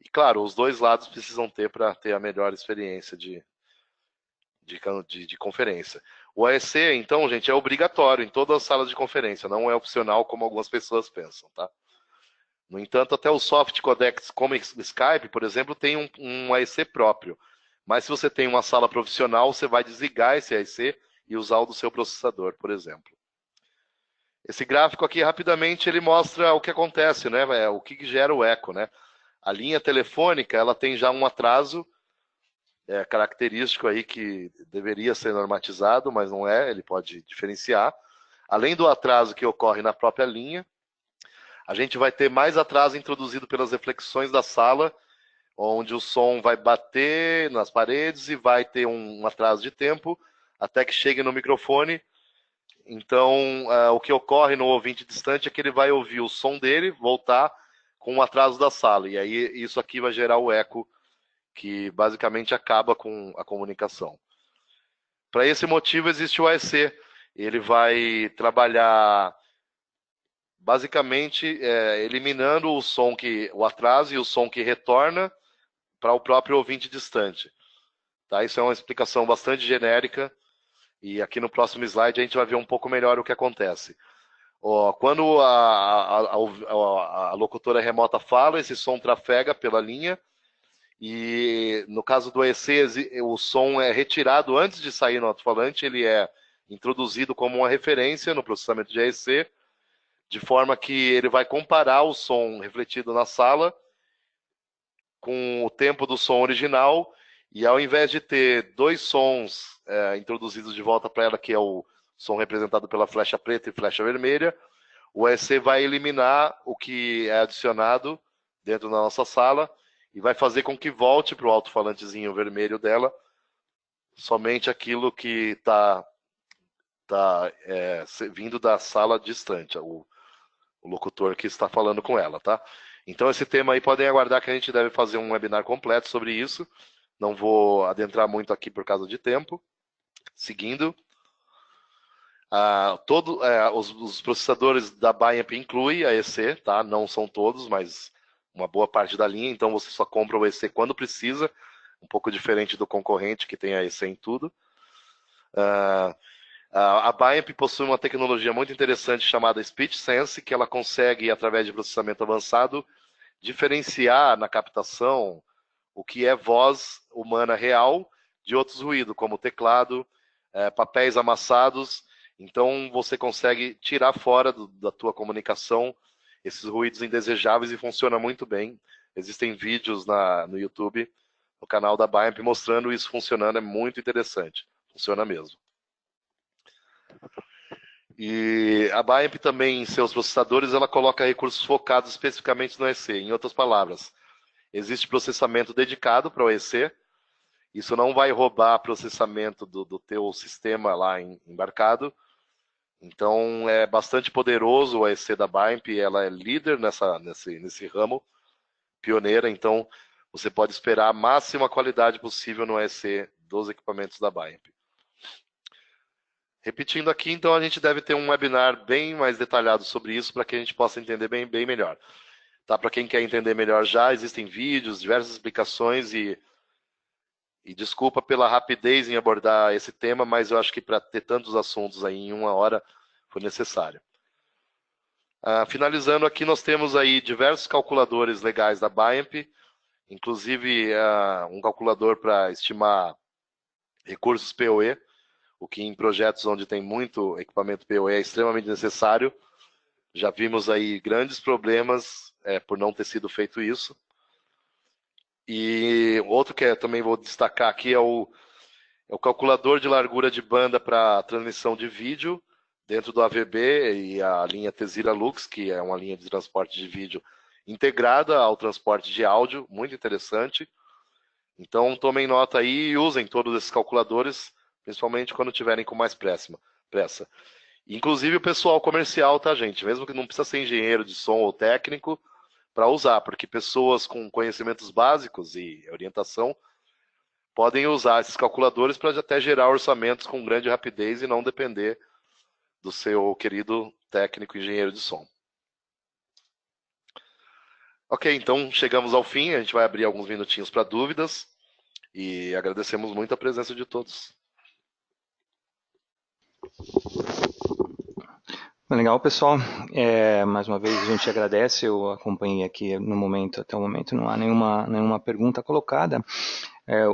E, claro, os dois lados precisam ter para ter a melhor experiência de conferência. O AEC, então, gente, é obrigatório em todas as salas de conferência, não é opcional como algumas pessoas pensam, tá? No entanto, até os soft codecs como Skype, por exemplo, tem um AEC próprio. Mas se você tem uma sala profissional, você vai desligar esse AEC e usar o do seu processador, por exemplo. Esse gráfico aqui, rapidamente, ele mostra o que acontece, né? O que gera o eco, né? A linha telefônica, ela tem já um atraso característico aí que deveria ser normatizado, mas não é, ele pode diferenciar. Além do atraso que ocorre na própria linha, a gente vai ter mais atraso introduzido pelas reflexões da sala, onde o som vai bater nas paredes e vai ter um atraso de tempo até que chegue no microfone. Então, o que ocorre no ouvinte distante é que ele vai ouvir o som dele, voltar com o atraso da sala. E aí isso aqui vai gerar o eco, que basicamente acaba com a comunicação. Para esse motivo existe o AEC. Ele vai trabalhar basicamente eliminando o atraso e o som que retorna para o próprio ouvinte distante. Tá? Isso é uma explicação bastante genérica e aqui no próximo slide a gente vai ver um pouco melhor o que acontece. Quando a locutora remota fala, esse som trafega pela linha e no caso do AEC, o som é retirado antes de sair no alto-falante, ele é introduzido como uma referência no processamento de AEC, de forma que ele vai comparar o som refletido na sala com o tempo do som original, e ao invés de ter dois sons introduzidos de volta para ela, que é o som representado pela flecha preta e flecha vermelha, o AEC vai eliminar o que é adicionado dentro da nossa sala e vai fazer com que volte para o alto-falantezinho vermelho dela somente aquilo que está vindo da sala distante, o locutor que está falando com ela, tá? Então esse tema aí podem aguardar que a gente deve fazer um webinar completo sobre isso. Não vou adentrar muito aqui por causa de tempo. Seguindo. Os processadores da Biamp incluem a EC, tá? Não são todos, mas uma boa parte da linha, então você só compra o EC quando precisa, um pouco diferente do concorrente que tem a EC em tudo. A Biamp possui uma tecnologia muito interessante chamada Speech Sense, que ela consegue, através de processamento avançado, diferenciar na captação o que é voz humana real de outros ruídos, como teclado, papéis amassados. Então você consegue tirar fora da tua comunicação esses ruídos indesejáveis e funciona muito bem. Existem vídeos no YouTube, no canal da Biamp, mostrando isso funcionando, é muito interessante. Funciona mesmo. E a Biamp também, em seus processadores, ela coloca recursos focados especificamente no AEC. Em outras palavras, existe processamento dedicado para o AEC. Isso não vai roubar processamento do teu sistema lá embarcado. Então, é bastante poderoso o AEC da Biamp. Ela é líder nesse ramo, pioneira. Então, você pode esperar a máxima qualidade possível no AEC dos equipamentos da Biamp. Repetindo aqui, então, a gente deve ter um webinar bem mais detalhado sobre isso para que a gente possa entender bem melhor. Tá? Para quem quer entender melhor já, existem vídeos, diversas explicações e desculpa pela rapidez em abordar esse tema, mas eu acho que para ter tantos assuntos aí em uma hora foi necessário. Finalizando aqui, nós temos aí diversos calculadores legais da Biamp, inclusive um calculador para estimar recursos PoE, o que em projetos onde tem muito equipamento PoE é extremamente necessário. Já vimos aí grandes problemas por não ter sido feito isso. E outro que também vou destacar aqui é o calculador de largura de banda para transmissão de vídeo dentro do AVB e a linha Tezira Lux, que é uma linha de transporte de vídeo integrada ao transporte de áudio, muito interessante. Então tomem nota aí e usem todos esses calculadores, principalmente quando tiverem com mais pressa. Inclusive o pessoal comercial, tá, gente? Mesmo que não precisa ser engenheiro de som ou técnico para usar, porque pessoas com conhecimentos básicos e orientação podem usar esses calculadores para até gerar orçamentos com grande rapidez e não depender do seu querido técnico engenheiro de som. Ok, então chegamos ao fim, a gente vai abrir alguns minutinhos para dúvidas e agradecemos muito a presença de todos. Legal, pessoal. Mais uma vez a gente agradece, eu acompanhei aqui no momento, até o momento não há nenhuma pergunta colocada.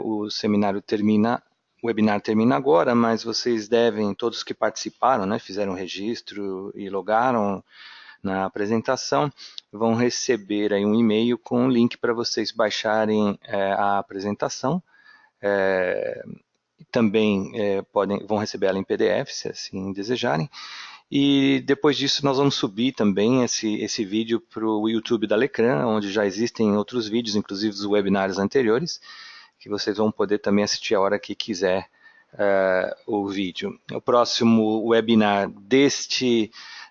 O seminário termina, o webinar termina agora, mas vocês devem, todos que participaram, né, fizeram registro e logaram na apresentação, vão receber aí um e-mail com um link para vocês baixarem a apresentação. Também vão receber ela em PDF, se assim desejarem. E depois disso nós vamos subir também esse vídeo para o YouTube da Lecran, onde já existem outros vídeos, inclusive os webinários anteriores, que vocês vão poder também assistir a hora que quiser o vídeo. O próximo webinar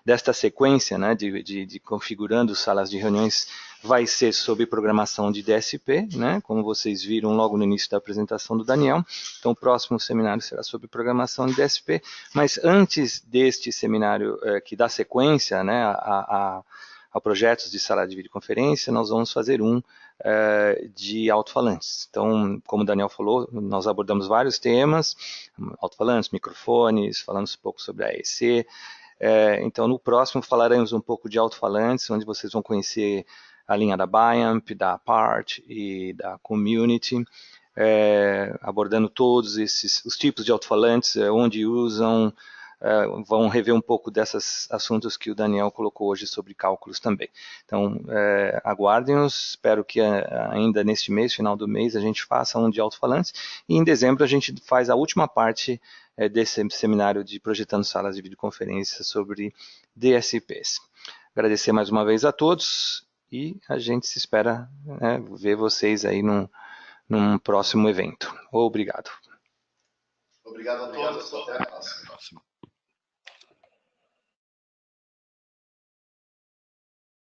desta sequência, né, de configurando salas de reuniões, vai ser sobre programação de DSP, né, como vocês viram logo no início da apresentação do Daniel. Então, o próximo seminário será sobre programação de DSP, mas antes deste seminário que dá sequência, né, a projetos de sala de videoconferência, nós vamos fazer de alto-falantes. Então, como o Daniel falou, nós abordamos vários temas, alto-falantes, microfones, falamos um pouco sobre a AEC. Então, no próximo falaremos um pouco de alto-falantes, onde vocês vão conhecer a linha da BIAMP, da Apart e da Community, abordando todos os tipos de alto-falantes, onde usam, vão rever um pouco desses assuntos que o Daniel colocou hoje sobre cálculos também. Então, aguardem-nos, espero que ainda neste mês, final do mês, a gente faça um de alto-falantes, e em dezembro a gente faz a última parte desse seminário de projetando salas de videoconferência sobre DSPs. Agradecer mais uma vez a todos, e a gente se espera ver vocês aí num próximo evento. Obrigado. Obrigado a todos, até a próxima.